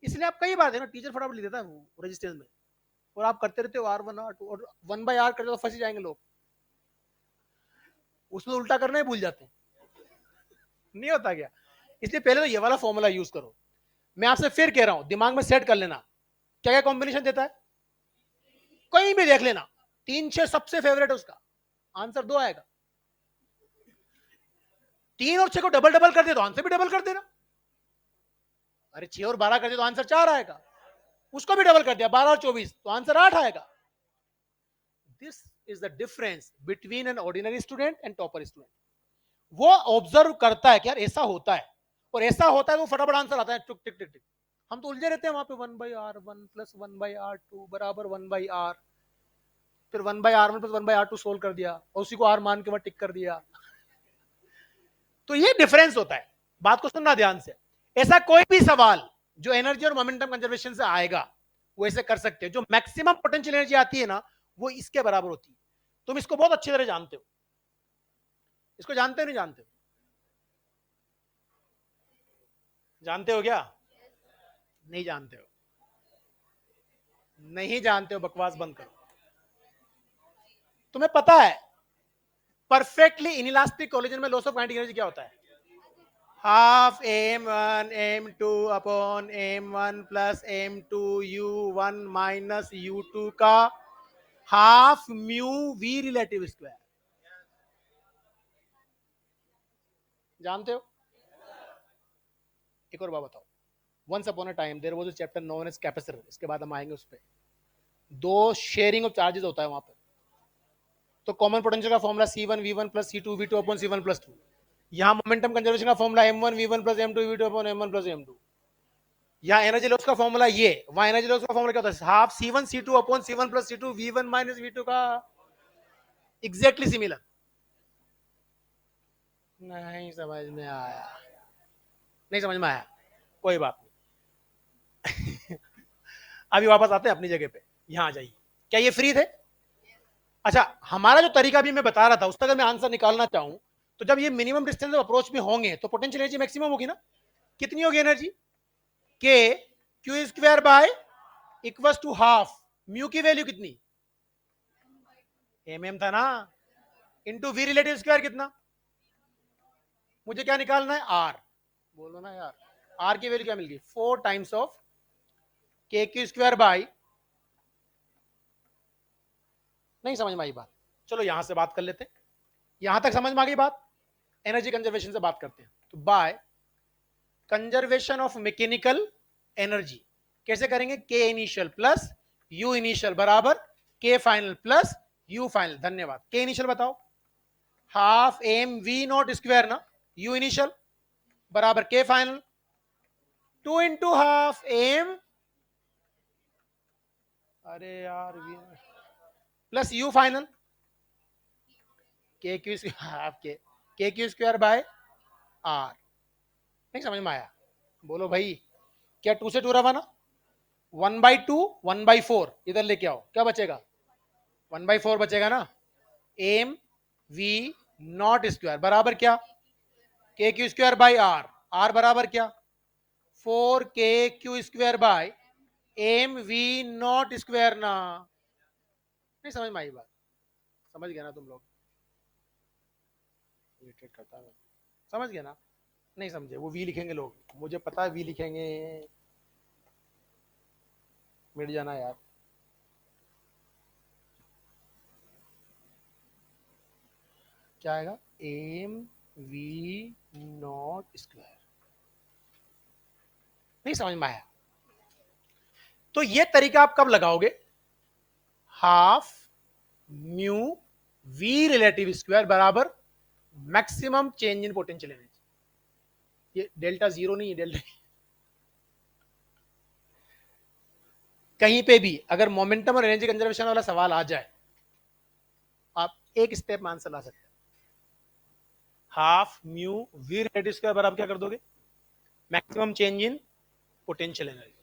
इसलिए आप कई बार देखो, टीचर फटाफट लिख देता है वो रेजिस्टेंस में, और आप करते रहते हो R1 R2 और 1/R करते तो फंस ही जाएंगे लोग, उसमें उल्टा करना ही भूल जाते हैं। नहीं होता क्या? इसलिए पहले तो ये वाला फॉर्मूला यूज करो। मैं आपसे फिर कह रहा हूं, दिमाग में सेट कर लेना, क्या क्या कॉम्बिनेशन देता है, कहीं भी देख लेना, 3 6 सबसे फेवरेट है उसका, आंसर 2 आएगा। 3 और 6 को डबल डबल कर दे तो आंसर भी डबल कर देना। अरे 6 और 12 कर दे तो आंसर 4 आएगा, उसको भी डबल कर दिया 12 और 24 तो आंसर 8 आएगा। This is the difference between an ordinary student and topper student. वो ऑब्जर्व करता है कि यार ऐसा होता है, और ऐसा होता है तो फटाफट आंसर आता है, टिक टिक टिक टिक। हम तो उलझे रहते हैं वहां पे, 1/R1 + 1/R2 बराबर 1/R, फिर 1/R1 + 1/R2 सोल्व कर दिया, और उसी को आर मान के बाद टिक कर दिया। तो ये डिफरेंस होता है, बात को सुनना ध्यान से। ऐसा कोई भी सवाल जो एनर्जी और मोमेंटम कंजर्वेशन से आएगा, वो ऐसे कर सकते हैं। जो मैक्सिमम पोटेंशियल एनर्जी आती है ना, वो इसके बराबर होती है। तुम इसको बहुत अच्छी तरह जानते हो। इसको जानते हो नहीं जानते हो? जानते हो क्या? नहीं जानते हो? नहीं जानते हो, बकवास बंद करो। तुम्हें पता है परफेक्टली इनइलास्टिक कोलिजन में लॉस ऑफ काइनेटिक एनर्जी क्या होता है? Half m1 m2 upon m1 plus m2 u1 minus u2 का half mu v relative square. जानते हो? एक और बात बताओ। Once upon a time there was a chapter known as capacitor, इसके बाद हम आएंगे उस पे। दो शेयरिंग ऑफ चार्जेस होता है वहां पे। तो कॉमन पोटेंशियल का formula C1 V1 plus C2 V2 upon C1 plus 2। यहाँ मोमेंटम कंजर्वेशन का formula M1 V1 plus M2 V2 upon M1 plus M2। यहाँ एनर्जी लॉस का फॉर्मूला ये, वहां एनर्जी लॉस का फॉर्मूला क्या होता है? Half C1 C2 upon C1 plus C2 V1 minus V2 का एग्जैक्टली सिमिलर। नहीं समझ में आया? नहीं समझ में आया? कोई बात नहीं। अभी वापस आते हैं अपनी जगह पे, यहाँ आ जाइए। क्या ये फ्री थे? अच्छा, हमारा जो तरीका भी मैं बता रहा था, उसका अगर मैं आंसर निकालना चाहूं, तो जब ये मिनिमम डिस्टेंस अप्रोच में होंगे तो पोटेंशियल एनर्जी मैक्सिमम होगी ना। कितनी होगी energy? K q square by equal to half mu की वैल्यू कितनी? एम था ना। इंटू वी रिलेटिव स्क्वायर कितना, मुझे क्या निकालना है, आर, बोलो ना यार, आर की वैल्यू क्या मिल गई, 4 times of k q square by, नहीं समझ में आई बात, चलो यहां से बात कर लेते हैं, यहां तक समझ में आ गई बात, एनर्जी कंजर्वेशन से बात करते हैं, तो by conservation of mechanical energy कैसे करेंगे, के इनिशियल प्लस यू इनिशियल बराबर के फाइनल प्लस यू फाइनल, धन्यवाद, के इनिशियल बताओ, half M we naught square ना, यू इनिशियल बराबर के फाइनल 2 इंटू हाफ एम, अरे यार v plus you final k q half k q square by r, नहीं समझ में आया, बोलो भाई, क्या 2 से 2 रहा ना, 1/2 1/4 इधर लेके आओ, क्या बचेगा, 1/4 बचेगा ना, एम वी नॉट स्क्वायर बराबर क्या, k q square by r, r बराबर क्या, 4 k q square by m we naught square ना, नहीं समझ में आई बात, समझ गया ना तुम लोग, इरिटेट करता है, समझ गया ना, नहीं समझे वो वी लिखेंगे लोग, मुझे पता है वी लिखेंगे, मिट जाना यार, क्या आएगा, एम वी नॉट स्क्वायर, नहीं समझ में आया, तो ये तरीका आप कब लगाओगे, half mu we relative square बराबर maximum change in potential energy, ये डेल्टा जीरो नहीं है, डेल्टा कहीं पे भी अगर मोमेंटम और एनर्जी कंजर्वेशन वाला सवाल आ जाए, आप एक स्टेप में आंसर ला सकते हैं, half mu we relative square बराबर क्या कर दोगे, maximum change in potential energy,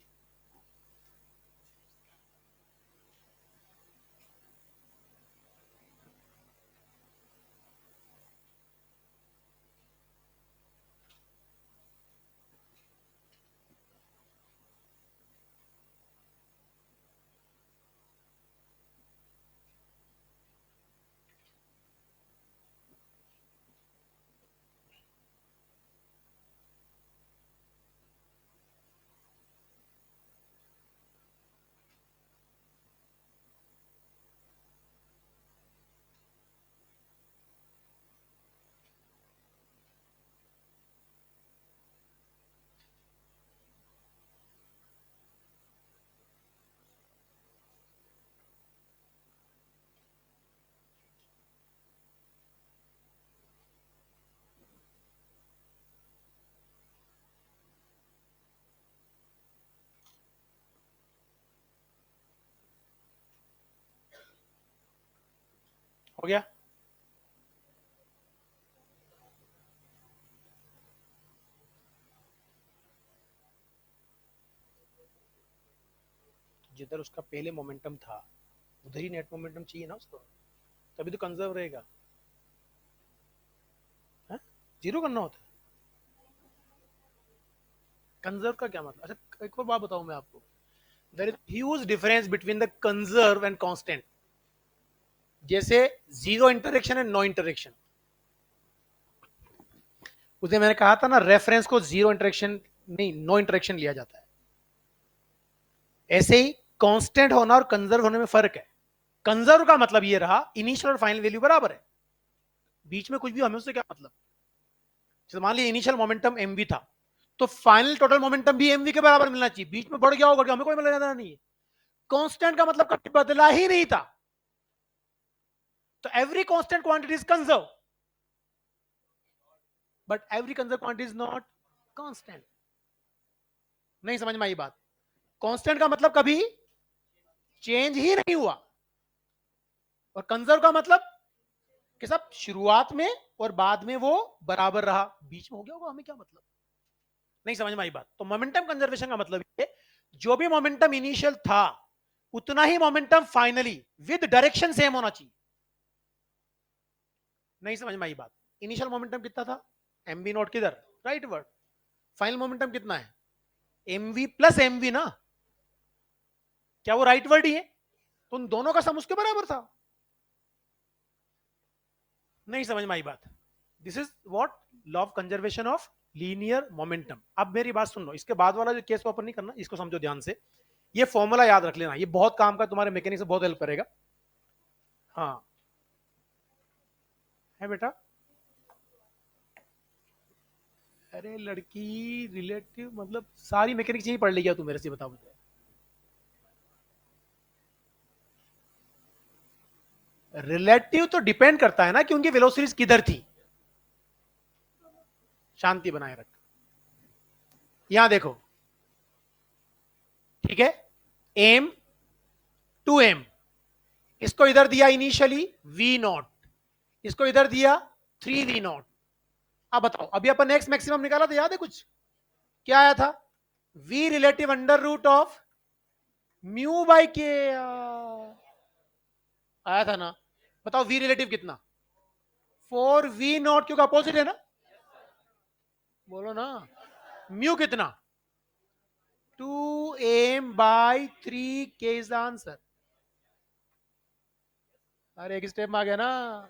हो गया, जिधर उसका पहले मोमेंटम था उधर ही नेट मोमेंटम चाहिए ना उसको, तभी तो कंजर्व रहेगा, है? जीरो करना होता है, कंजर्व का क्या मतलब, अच्छा एक और बात बताऊं मैं आपको, there is huge difference between the conserve and constant, जैसे zero interaction and no interaction, उसने मैंने कहा था ना रेफरेंस को जीरो इंटरेक्शन नहीं नो इंटरेक्शन लिया जाता है, ऐसे ही कांस्टेंट होना और कंजर्व होने में फर्क है, कंजर्व का मतलब ये रहा इनिशियल और फाइनल वैल्यू बराबर है, बीच में कुछ भी हमें उससे क्या मतलब, जैसे मान लीजिए इनिशियल मोमेंटम एमवी था, तो फाइनल टोटल मोमेंटम भी एमवी के बराबर मिलना चाहिए, बीच में बढ़ गया होगा हमें कोई मतलब नहीं है, कांस्टेंट का मतलब कभी बदला ही नहीं था, तो every constant quantity is conserve, but every conserve quantity is not constant, नहीं समझ में आई बात, कांस्टेंट का मतलब कभी चेंज ही नहीं हुआ, और कंजर्व का मतलब कि सब शुरुआत में और बाद में वो बराबर रहा, बीच में हो गया होगा हमें क्या मतलब, नहीं समझ में आई बात, तो मोमेंटम कंजर्वेशन का मतलब ये जो भी मोमेंटम इनिशियल था उतना ही momentum finally with direction same होना चाहिए, नहीं समझ में आई बात, इनिशियल मोमेंटम कितना था एम वी नॉट किधर राइट वर्ड, फाइनल मोमेंटम कितना है m v plus m v ना, क्या वो राइट वर्ड ही है, तो उन दोनों का सम उसके बराबर था, नहीं समझ में आई बात? This is what law of conservation of linear momentum. अब मेरी बात सुन लो, इसके बाद वाला जो केस वापर नहीं करना, इसको समझो ध्यान से। ये फॉर्मूला याद रख लेना, ये बहुत काम का, तुम्हारे मैकेनिक्स में बहुत हेल्प करेगा। हाँ है बेटा। अरे लड़की रिलेटिव मतलब सारी मैकेनिक्स यही पढ़ ली क्या तू, मेरे से बता बता। रिलेटिव तो डिपेंड करता है ना कि उनकी वेलोसिटीज किधर थी। शांति बनाए रख। यहां देखो, ठीक है, एम टू एम, इसको इधर दिया इनिशियली वी नॉट, इसको इधर दिया थ्री वी नॉट। अब बताओ, अभी अपन एक्स मैक्सिमम निकाला था, याद है कुछ? क्या आया था? V relative under root of mu by k आया था ना। बताओ वी रिलेटिव कितना? फोर वी नॉट, क्योंकि अपोजिट है ना। बोलो ना। म्यू कितना? Two m by three k is the answer. अरे एक स्टेप में आ गया ना।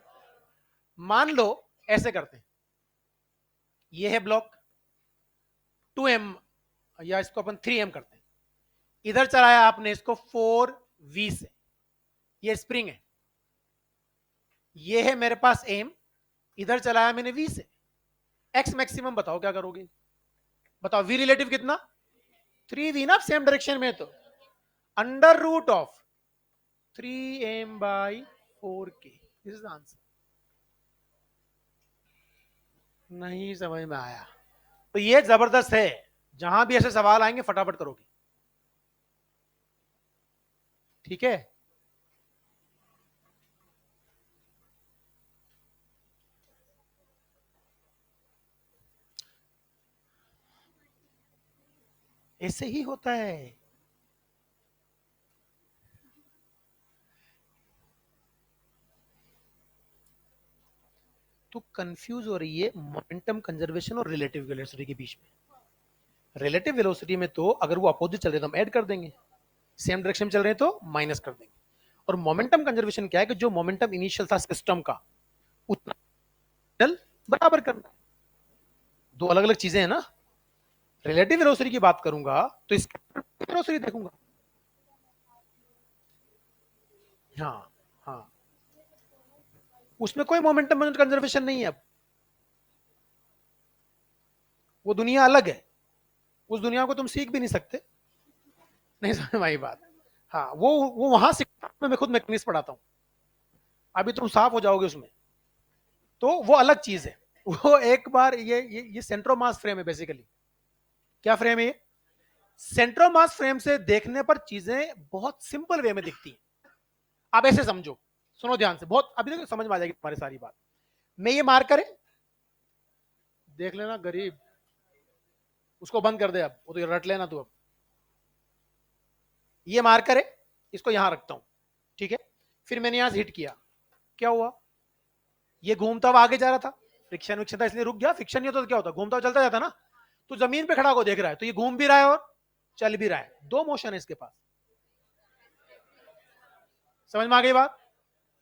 मान लो ऐसे करते हैं, ये है ब्लॉक, टू एम, या इसको अपन थ्री एम करते हैं। इधर चलाया आपने इसको फोर वी से, ये स्प्रिंग है, ये है मेरे पास एम, इधर चलाया मैंने वी से। एक्स मैक्सिमम बताओ क्या करोगे? बताओ वी रिलेटिव कितना? थ्री वी ना, सेम डायरेक्शन में, तो under root of three m by four k, this is answer. नहीं समझ में आया? तो ये जबरदस्त है, जहां भी ऐसे सवाल आएंगे फटाफट करोगे। ठीक है। ऐसे ही होता है। तो कंफ्यूज हो रही है मोमेंटम कंजर्वेशन और रिलेटिव वेलोसिटी के बीच में। रिलेटिव वेलोसिटी में तो अगर वो अपोजिट चल रहे तो हम ऐड कर देंगे, सेम डायरेक्शन में चल रहे हैं तो माइनस कर देंगे। और मोमेंटम कंजर्वेशन क्या है कि जो मोमेंटम इनिशियल था सिस्टम का, उतना बराबर करना। दो अलग अलग चीजें हैं ना। रिलेटिव वेलोसिटी की बात करूंगा तो इसकी वेलोसिटी देखूंगा। हाँ हाँ, उसमें कोई मोमेंटम कंजर्वेशन नहीं है। अब वो दुनिया अलग है, उस दुनिया को तुम सीख भी नहीं सकते। नहीं समझ में आई बात? हाँ, वो वहां सीखता हूं, मैं खुद मैकेनिक्स पढ़ाता हूँ, अभी तुम साफ हो जाओगे उसमें। तो वो अलग चीज है। वो एक बार ये सेंट्रोमास फ्रेम है बेसिकली। क्या फ्रेम है ये? सेंट्रोमास फ्रेम से देखने पर चीजें बहुत सिंपल वे में दिखती हैं। आप ऐसे समझो, सुनो ध्यान से, बहुत अभी तक समझ में आ जाएगी तुम्हारी सारी बात। मैं ये मार्कर है, देख लेना गरीब, उसको बंद कर दे, अब वो तो रट लेना तू। अब ये मार्कर है, इसको यहां रखता हूं, ठीक है। फिर मैंने यहां से हिट किया, क्या हुआ? ये घूमता हुआ आगे जा रहा था, फ्रिक्शन विक्शन था इसलिए रुक गया। फ्रिक्शन नहीं होता तो क्या होता? घूमता हुआ चलता जाता ना। तो जमीन पे खड़ा को देख रहा है, तो ये घूम भी रहा है और चल भी रहा है, दो मोशन है इसके पास। समझ में आ गई बात?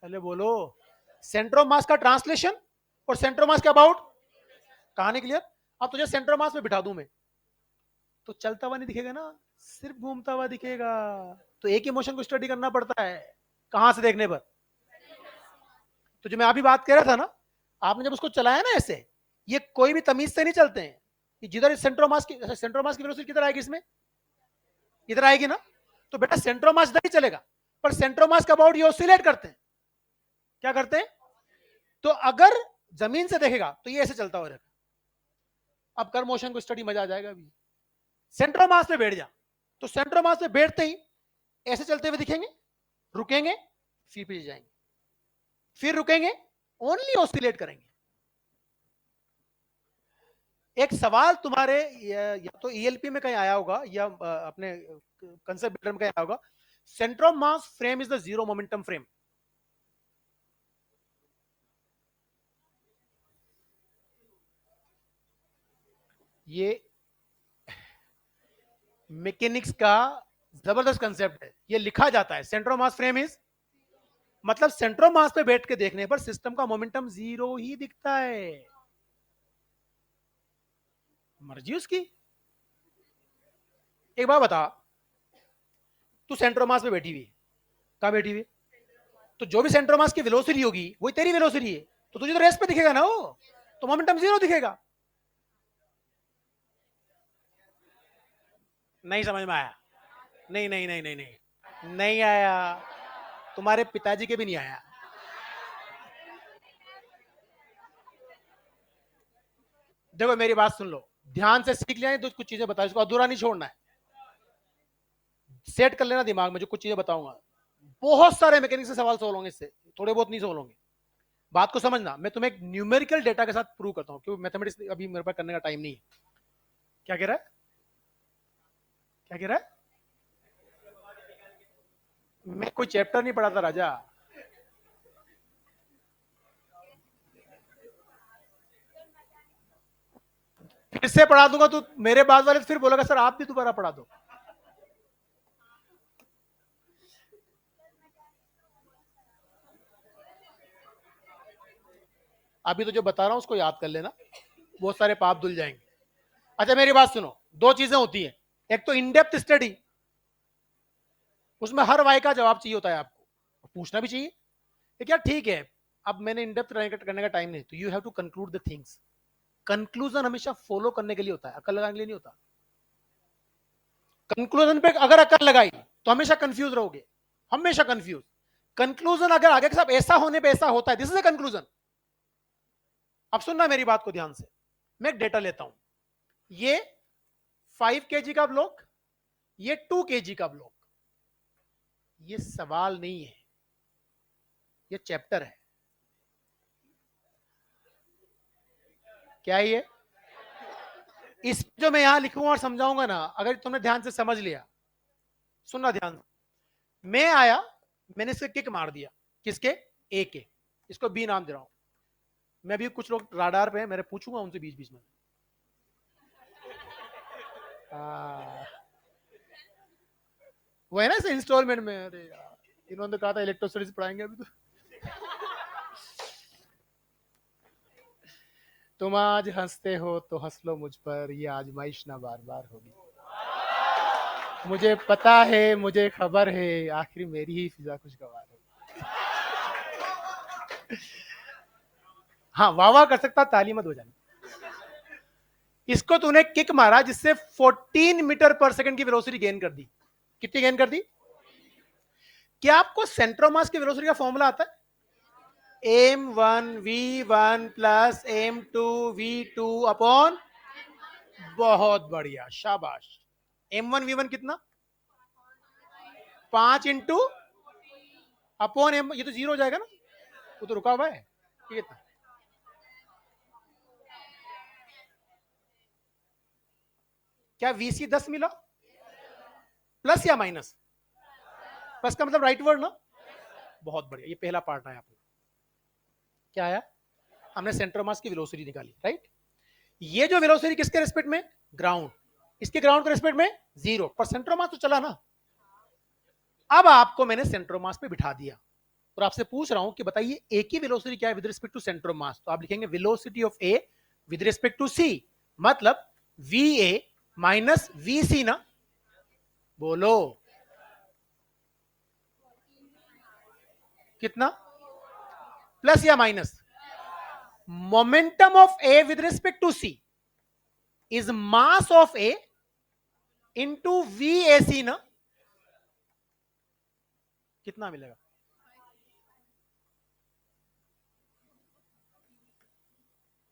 पहले बोलो। सेंटर ऑफ मास का ट्रांसलेशन और सेंटर ऑफ मास के अबाउट। कहानी क्लियर? अब तुझे सेंटर ऑफ मास में बिठा दूं मैं, तो चलता हुआ नहीं दिखेगा ना, सिर्फ घूमता हुआ दिखेगा। तो एक ही मोशन को स्टडी करना पड़ता है, कहां से देखने पर? तो जो मैं अभी बात कर रहा था ना, आपने जब उसको चलाया ना ऐसे, ये कोई भी तमीज से नहीं चलते हैं। कि जिधर सेंट्रोमास की वेलोसिटी किधर आएगी इसमें? इधर आएगी ना। तो बेटा सेंट्रोमास इधर ही चलेगा, पर सेंट्रोमास का अबाउट ये ऑसिलेट करते हैं। क्या करते हैं? तो अगर जमीन से देखेगा तो ये ऐसे चलता हो रहेगा। अब कर मोशन को स्टडी, मजा आ जाएगा। अभी सेंट्रोमास पे बैठ जा, तो सेंट्रोमास पे बैठते ही ऐसे चलते हुए दिखेंगे, रुकेंगे, फिर पीछे जाएंगे, फिर रुकेंगे, ओनली ऑसिलेट करेंगे। एक सवाल तुम्हारे या तो ईएलपी में कहीं आया होगा या अपने कंसेप्ट बिल्डर में कहीं आया होगा, centre of mass frame is the zero momentum frame. ये मैकेनिक्स का जबरदस्त कंसेप्ट है, ये लिखा जाता है, centre of mass frame is, मतलब सेंटर ऑफ मास पे बैठ के देखने पर सिस्टम का मोमेंटम जीरो ही दिखता है। मर्जी उसकी। एक बात बता, तू सेंटर ऑफ मास पे बैठी हुई है, कहां बैठी हुई है? तो जो भी सेंटर ऑफ मास की वेलोसिटी होगी वही तेरी वेलोसिटी है, तो तुझे तो रेस्ट पे दिखेगा ना वो, तो मोमेंटम जीरो दिखेगा। नहीं समझ में आया? नहीं नहीं नहीं नहीं नहीं, नहीं आया। तुम्हारे पिताजी के भी नहीं आया। देखो मेरी बात सुन लो, ध्यान से सीख लिया है तो कुछ चीजें बताओ, इसको अधूरा नहीं छोड़ना है। सेट कर लेना दिमाग में, जो कुछ चीजें बताऊंगा बहुत सारे मैकेनिक्स से सवाल सोल्व होंगे इससे, थोड़े बहुत नहीं सोल्व होंगे। बात को समझना, मैं तुम्हें एक न्यूमेरिकल डेटा के साथ प्रूव करता हूं, क्योंकि मैथमेटिक्स अभी मेरे पास करने का टाइम नहीं है। क्या कह रहा है? क्या कह रहा है? मैं कोई चैप्टर नहीं पढ़ाता राजा। फिर से पढ़ा दूंगा तो मेरे बाद वाले फिर बोलेगा सर आप भी दोबारा पढ़ा दो। अभी तो जो बता रहा हूं उसको याद कर लेना, बहुत सारे पाप धुल जाएंगे। अच्छा मेरी बात सुनो, दो चीजें होती है, एक तो इन डेप्थ स्टडी, उसमें हर वाई का जवाब चाहिए होता है आपको, पूछना भी चाहिए। लेकिन यार ठीक है, अब मैंने इन डेप्थ करने का टाइम नहीं, तो you have to conclude the things. Conclusion हमेशा फॉलो करने के लिए होता है, अकल लगाने के लिए नहीं होता। कंक्लूजन पे अगर अकल लगाई तो हमेशा कंफ्यूज रहोगे, हमेशा कंफ्यूज। कंक्लूजन अगर आगे के साथ ऐसा होने पे ऐसा होता है, दिस इज अ कंक्लूजन। अब सुनना मेरी बात को ध्यान से, मैं एक डेटा लेता हूं, ये 5 kg का ब्लॉक, ये 2 kg का ब्लॉक। ये सवाल नहीं है, ये चैप्टर है। क्या है ये? इस जो मैं यहां लिखूंगा और समझाऊंगा ना, अगर तुमने ध्यान से समझ लिया, सुनना ध्यान से। मैं आया, मैंने इसके किक मार दिया, किसके? ए के। इसको बी नाम दे रहा हूं मैं। भी कुछ लोग राडार पे हैं, मेरे पूछूंगा उनसे बीच बीच में। वो है ना इसे इंस्टॉलमेंट में, अरे यार इन्होंने तो कहा था इलेक्ट्रो स्टडीज पढ़ाएंगे अभी तो। तुम आज हंसते हो तो हंस लो मुझ पर, ये आजमाइश ना बार बार होगी। मुझे पता है, मुझे खबर है, आखिर मेरी ही फिजा खुशगवार है। हाँ वाह वाह कर सकता, ताली मत हो जानी। इसको तूने किक मारा जिससे 14 मीटर पर सेकंड की वेलोसिटी गेन कर दी। कितनी गेन कर दी? क्या आपको सेंट्रोमास की वेलोसिटी का फॉर्मूला आता है? m1v1 प्लस m2v2 अपॉन, बहुत बढ़िया शाबाश। m1v1 कितना? 5 इंटू अपॉन एम, ये तो जीरो हो जाएगा ना, वो तो रुका हुआ है। ये कितना? क्या वीसी 10 मिला? प्लस या माइनस? प्लस का मतलब राइट वर्ड ना। बहुत बढ़िया, ये पहला पार्ट आया आपको। क्या आया? हमने सेंटर मास की वेलोसिटी निकाली, राइट। ये जो वेलोसिटी किसके रिस्पेक्ट में? ग्राउंड। इसके ग्राउंड के रिस्पेक्ट में जीरो, पर सेंटर मास तो चला ना। अब आपको मैंने सेंटर मास पे बिठा दिया और आपसे पूछ रहा हूं कि बताइए ए की वेलोसिटी क्या है with respect to centre mass. तो आप लिखेंगे velocity of A with respect to C, मतलब V A minus V C ना। बोलो कितना? प्लस या minus? Momentum of A with respect to C is mass of A into V A C ना। कितना मिलेगा?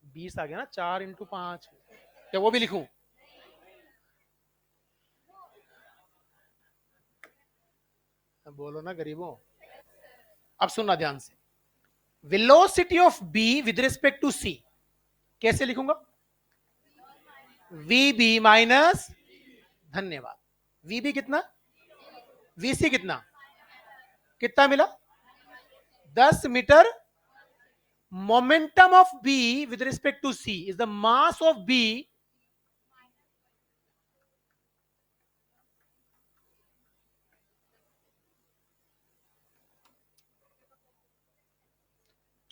20 आ गया ना, 4 इंटू 5। क्या वो भी लिखूं? बोलो ना गरीबों। अब सुनना ध्यान से, velocity of B with respect to C कैसे लिखूंगा? वी बी माइनस, धन्यवाद, वी बी कितना? वी सी कितना? कितना मिला? 10 metre. Momentum of B with respect to C is the mass of B.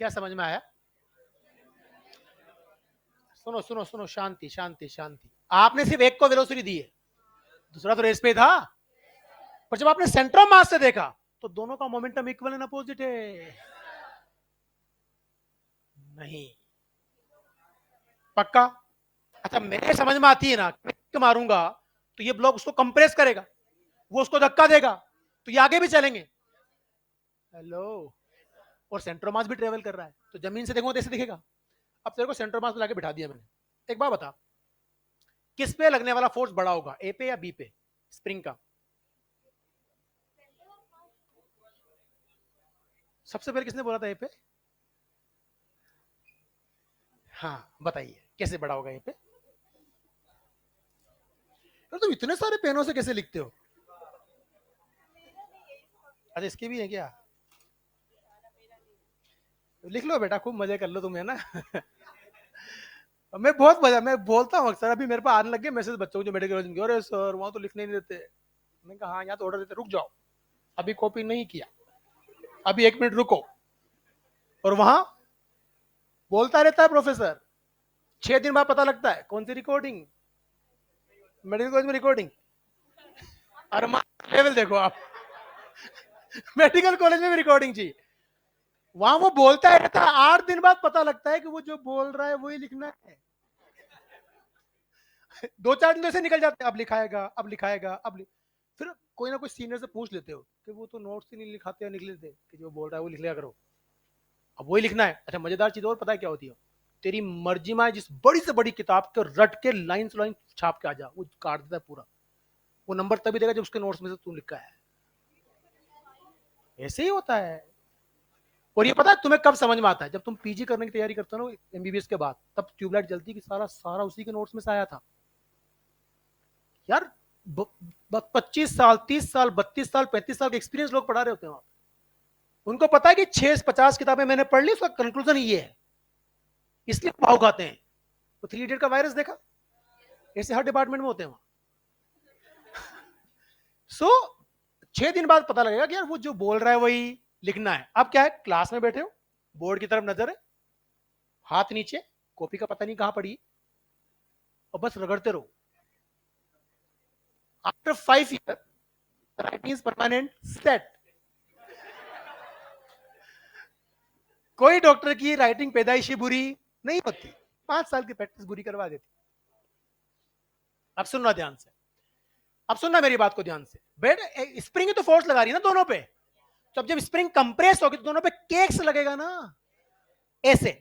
क्या समझ में आया? सुनो सुनो सुनो, शांति शांति शांति। आपने सिर्फ एक को वेलोसिटी दी है, दूसरा तो रेस पे था। पर जब आपने सेंटर ऑफ मास से देखा तो दोनों का मोमेंटम इक्वल एंड अपोजिट है। नहीं, पक्का? अच्छा, मेरे समझ में आती है ना, मैं मारूंगा तो ये ब्लॉक उसको कंप्रेस करेगा, वो उसको धक्का देगा, तो ये आगे भी चलेंगे। हेलो, और सेंट्रो मास भी ट्रेवल कर रहा है, तो जमीन से देखो तो ऐसे दिखेगा। अब तेरे को सेंट्रो मास में लाके बिठा दिया मैंने। एक बात बता, किस पे लगने वाला फोर्स बड़ा होगा, ए पे या बी पे, स्प्रिंग का? सबसे पहले किसने बोला था ए पे? हाँ बताइए, कैसे बड़ा होगा ए पे? तो तुम इतने सारे पेनों से कैसे लिखते हो? अच्छा, इसके भी है क्या? लिख लो बेटा, खूब मजे कर लो तुम, है ना। मैं बहुत मजा, मैं बोलता हूँ अक्सर, अभी मेरे पास आने लगे मैसेज बच्चों को जो मेडिकल कॉलेज में, अरे सर वहां तो लिखने नहीं देते। मैंने कहा हाँ, यहाँ तो ऑर्डर देते, रुक जाओ, अभी कॉपी नहीं किया, अभी 1 मिनट रुको। और वहां बोलता रहता है प्रोफेसर, 6 दिन बाद पता लगता है कौन सी रिकॉर्डिंग, मेडिकल कॉलेज में रिकॉर्डिंग। और लेवल देखो आप। मेडिकल कॉलेज में भी रिकॉर्डिंग चाहिए, वहां वो बोलता है रहता है, 8 दिन बाद पता लगता है कि वो जो बोल रहा है वही लिखना है। 2-4 दिन तो ऐसे निकल जाते हैं, अब लिखाएगा अब लिखाएगा फिर कोई ना कोई सीनियर से पूछ लेते हो कि वो तो नोट्स ही नहीं लिखाते या निकल लेते कि जो बोल रहा है वो लिख लिया करो, अब वही लिखना है। अच्छा, मजेदार चीज और पता है क्या होती है? तेरी मर्जी में जिस बड़ी से बड़ी किताब के रट के लाइन से लाइन छाप के आ जा, वो काट देता है पूरा। वो नंबर तभी देगा जब उसके नोट्स में से तू लिखा है। ऐसे ही होता है। और ये पता है तुम्हें कब समझ में आता है? जब तुम पीजी करने की तैयारी करते हो ना एमबीबीएस के बाद, तब ट्यूबलाइट जलती कि सारा सारा उसी के नोट्स में से आया था यार। 25 साल 30 साल 32 साल 35 साल के एक्सपीरियंस लोग पढ़ा रहे होते हैं वहां। उनको पता है कि 650 किताबें मैंने पढ़ ली, उसका कंक्लूजन ये है, इसलिए भाव खाते हैं। तो 3 इडियट का वायरस देखा, ऐसे हर डिपार्टमेंट में होते हैं वहां। सो 6 दिन बाद पता लगेगा कि यार वो जो बोल रहा है वही लिखना है। अब क्या है, क्लास में बैठे हो, बोर्ड की तरफ नजर है, हाथ नीचे, कॉपी का पता नहीं कहां पड़ी, और बस रगड़ते रहो। After 5 years writing is permanent set. कोई डॉक्टर की राइटिंग पैदाइशी बुरी नहीं होती, 5 साल की प्रैक्टिस बुरी करवा देती। अब सुनना ध्यान से, अब सुनना मेरी बात को ध्यान से। बेड स्प्रिंग तो फोर्स लगा रही है ना दोनों पे, तो अब जब स्प्रिंग कंप्रेस होगी तो दोनों पे केक्स लगेगा ना, ऐसे।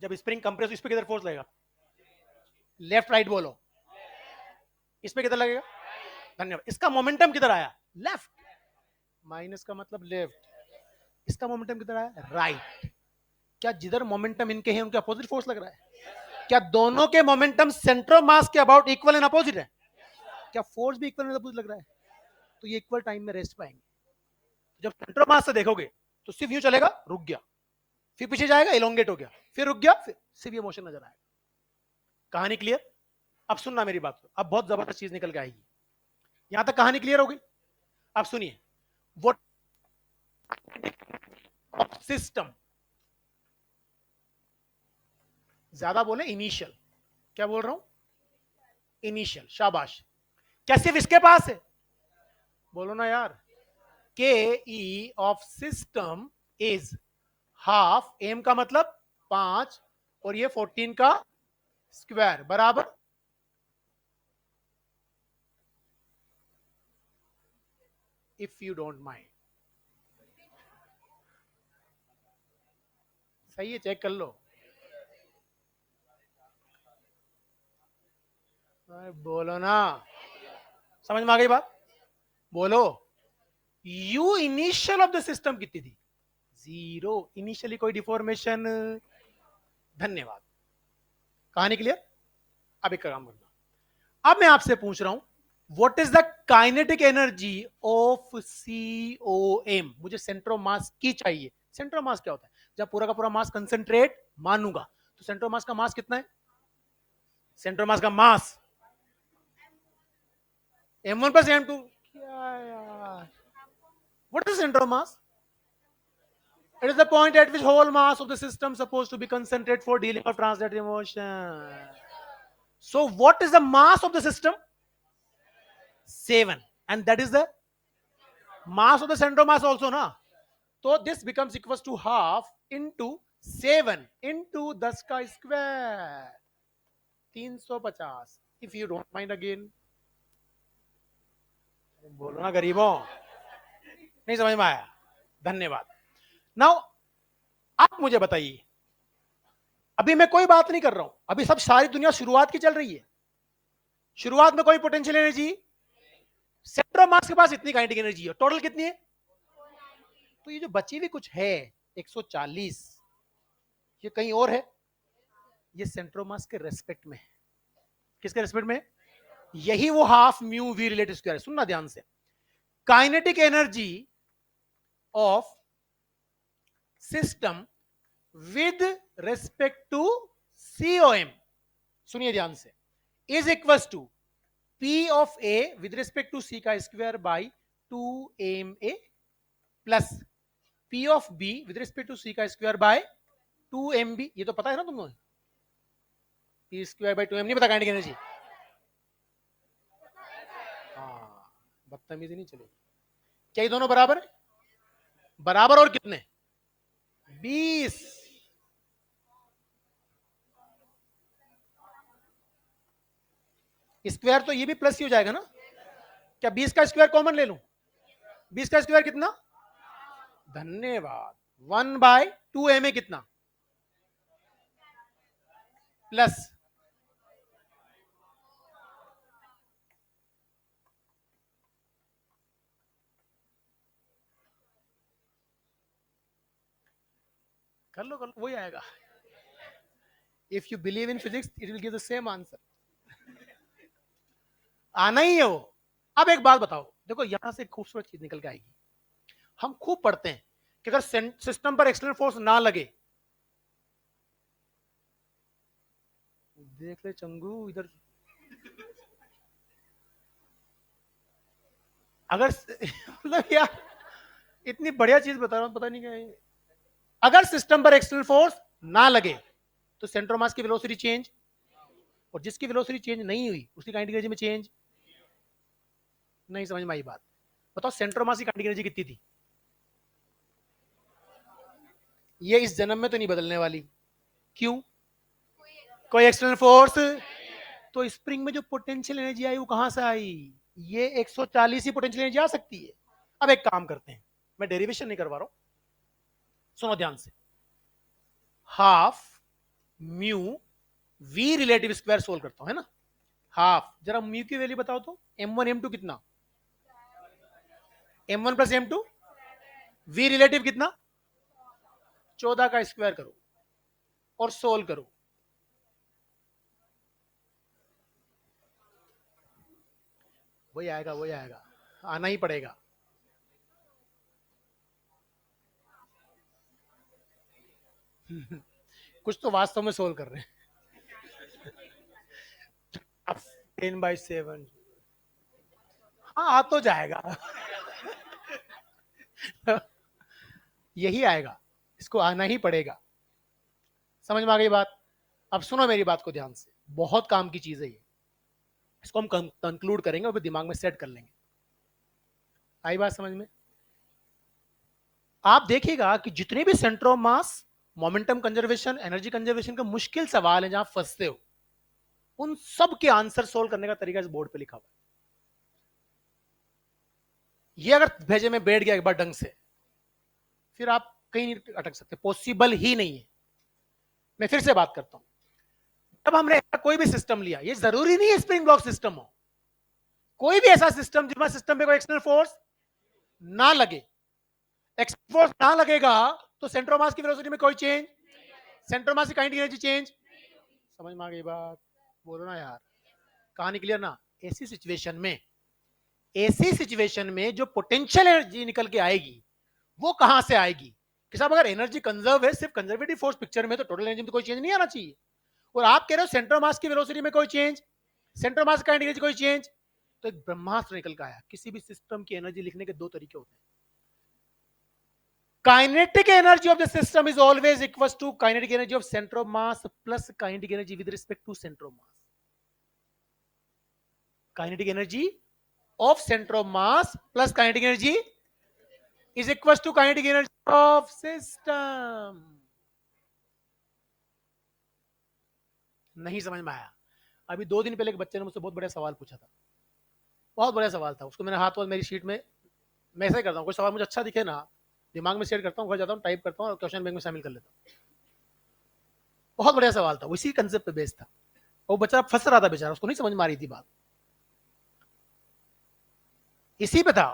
जब स्प्रिंग कंप्रेस, इस पे किधर फोर्स लगेगा? लेफ्ट राइट बोलो, इस पे किधर लगेगा? धन्यवाद। इसका मोमेंटम किधर आया? लेफ्ट। माइनस का मतलब लेफ्ट, इसका मोमेंटम किधर आया? राइट। क्या जिधर मोमेंटम इनके हैं उनके अपोजिट फोर्स लग रहा है? क्या दोनों के मोमेंटम सेंटर मास के अबाउट इक्वल एंड अपोजिट है? क्या फोर्स भी इक्वल एंड अपोजिट लग रहा है? तो ये इक्वल टाइम में रेस्ट पाएंगे। जब सेंटर मास से देखोगे तो सिर्फ यूं चलेगा, रुक गया, फिर पीछे जाएगा, इलोंगेट हो गया, फिर रुक गया, फिर सिर्फ ये मोशन नजर आएगा। कहानी क्लियर? अब सुनना मेरी बात, अब बहुत जबरदस्त चीज निकल के आएगी। यहां तक कहानी क्लियर हो गई? अब सुनिए, वो सिस्टम, ज्यादा बोले इनिशियल, क्या बोल रहा हूं? इनिशियल, शाबाश। क्या सिर्फ इसके पास है? बोलो ना यार। K E of system is half, m का मतलब 5, और ये 14 का स्क्वायर बराबर, इफ यू डोंट माइंड। सही है, चेक कर लो। बोलो ना, समझ में आ गई बात? बोलो। You initial of the system कितनी थी? 0। इनिशियली कोई डिफॉर्मेशन? धन्यवाद। कहानी क्लियर? अब एक काम करना, अब मैं आपसे पूछ रहा हूं, what is the kinetic energy of COM? मुझे सेंटर ऑफ मास की चाहिए। सेंटर ऑफ मास क्या होता है? जब पूरा का पूरा मास कंसेंट्रेट मानूंगा, तो सेंटर ऑफ मास का मास कितना है? सेंटर ऑफ मास का मास m1 प्लस m2। क्या यार, What is the center of mass? It is the point at which whole mass of the system supposed to be concentrated for dealing or translating motion. So what is the mass of the system? 7. And that is the mass of the center of mass also, na? So this becomes equals to half into 7 into 10 का square. 350. If you don't mind again. बोलो ना गरीबों, नहीं समझ में आया? धन्यवाद. Now आप मुझे बताइए, अभी मैं कोई बात नहीं कर रहा हूं, अभी सब सारी दुनिया शुरुआत की चल रही है. शुरुआत में कोई potential energy, centre of mass के पास इतनी काइनेटिक एनर्जी है, टोटल कितनी है? तो ये जो बची हुई कुछ है 140, ये कहीं और है, ये सेंटर ऑफ मास के रेस्पेक्ट में है. किसके रेस्पेक्ट में? यही वो half mu we relative square है. सुनना ध्यान से, kinetic energy of system with respect to COM, सुनिए ध्यान से, is equal to P of A with respect to C का square by 2ma plus P of B with respect to C का square by 2mb. ये तो पता है ना तुमको, P स्क्वायर बाय 2m नहीं पता काइनेटिक एनर्जी? हाँ, बदतमीजी नहीं चलेगी. क्या ये दोनों बराबर है? बराबर और कितने? 20. स्क्वायर तो ये भी प्लस ही हो जाएगा ना? क्या 20 का स्क्वायर कॉमन ले लूं? 20 का स्क्वायर कितना? धन्यवाद. 1/2ma कितना? प्लस कर लो वही आएगा. If you believe in physics it will give the same answer. आना ही है वो. अब एक बात बताओ, देखो यहां से खूबसूरत चीज निकल के आएगी. हम खूब पढ़ते हैं कि अगर सिस्टम पर एक्सटर्नल फोर्स ना लगे, देख ले चंगू इधर, अगर मतलब यार इतनी बढ़िया चीज बता रहा हूं, पता नहीं क्या है. अगर सिस्टम पर एक्सटर्नल फोर्स ना लगे तो सेंटर ऑफ मास की वेलोसिटी चेंज, और जिसकी वेलोसिटी चेंज नहीं हुई उसकी काइनेटिक एनर्जी में चेंज नहीं. समझ में आई बात? बताओ सेंटर ऑफ मास की काइनेटिक एनर्जी कितनी थी? ये इस जन्म में तो नहीं बदलने वाली. क्यों? कोई एक्सटर्नल फोर्स. तो स्प्रिंग में जो पोटेंशियल एनर्जी आई वो कहां से आई? ये 140 ही पोटेंशियल एनर्जी आ सकती है. अब एक काम करते हैं, मैं डेरिवेशन नहीं करवा रहा हूं, सुनो ध्यान से. Half mu we relative square solve करता हूं, है ना? हाफ, जरा म्यू की वैल्यू बताओ तो. m1 m2 कितना? m1 plus m2. We relative कितना? 14 का स्क्वायर करो और सोल्व करो. वही आएगा, वही आएगा, आना ही पड़ेगा. कुछ तो वास्तव में सोल्व कर रहे हैं. अब 10/7, हाँ आ तो जाएगा. यही आएगा, इसको आना ही पड़ेगा. समझ में आ गई बात? अब सुनो मेरी बात को ध्यान से, बहुत काम की चीज है ये. इसको हम कंक्लूड करेंगे और दिमाग में सेट कर लेंगे. आई बात समझ में? आप देखिएगा कि जितने भी centre of mass, momentum conservation, energy conservation का मुश्किल सवाल है जहां फंसते हो, उन सब के आंसर सोल्व करने का तरीका इस बोर्ड पे लिखा हुआ है. ये अगर भेजे में बैठ गया एक बार ढंग से, फिर आप कहीं नहीं अटक सकते. पॉसिबल ही नहीं है. मैं फिर से बात करता हूं, जब हमने कोई भी सिस्टम लिया, ये जरूरी नहीं है स्प्रिंग ब्लॉक सिस्टम हो, कोई भी ऐसा सिस्टम जिसमें सिस्टम पे कोई एक्सटर्नल फोर्स ना लगे. एक्सटर्नल फोर्स ना लगेगा तो सेंटर ऑफ मास की वेलोसिटी में कोई चेंज, सेंटर ऑफ मास की काइनेटिक एनर्जी चेंज. समझ में आ गई बात? बोलो ना यार. कहानी क्लियर ना? ऐसी सिचुएशन में जो पोटेंशियल एनर्जी निकल के आएगी वो कहां से आएगी? कि साहब अगर एनर्जी कंजर्व है, सिर्फ कंजर्वेटिव फोर्स पिक्चर में, तो टोटल एनर्जी में तो कोई चेंज नहीं आना चाहिए. और आप कह रहे हो सेंटर मास की वेलोसिटी में कोई चेंज, सेंटर मास का एनर्जी कोई चेंज. तो एक ब्रह्मास्त्र निकल के आया. किसी भी सिस्टम की एनर्जी लिखने के दो तरीके होते हैं. Kinetic energy of the system is always equal to kinetic energy of centre of mass plus kinetic energy with respect to centre of mass. Kinetic energy of centre of mass plus kinetic energy is equal to kinetic energy of system. नहीं समझ में आया? अभी 2 दिन पहले एक बच्चे ने मुझसे बहुत बड़ा सवाल पूछा था. बहुत बड़ा सवाल था. उसको मैंने हाथ वाथ मेरी शीट में, मैं ऐसा ही करता हूँ, कोई सवाल मुझे अच्छा दिखे ना, दिमाग में सेट करता हूँ, घर जाता हूँ, टाइप करता हूँ और क्वेश्चन बैंक में शामिल कर लेता हूँ. बहुत बढ़िया सवाल था, उसी कंसेप्ट पे बेस्ड था. वो बच्चा फंस रहा था बेचारा, उसको नहीं समझ में आ रही थी बात. इसी पे था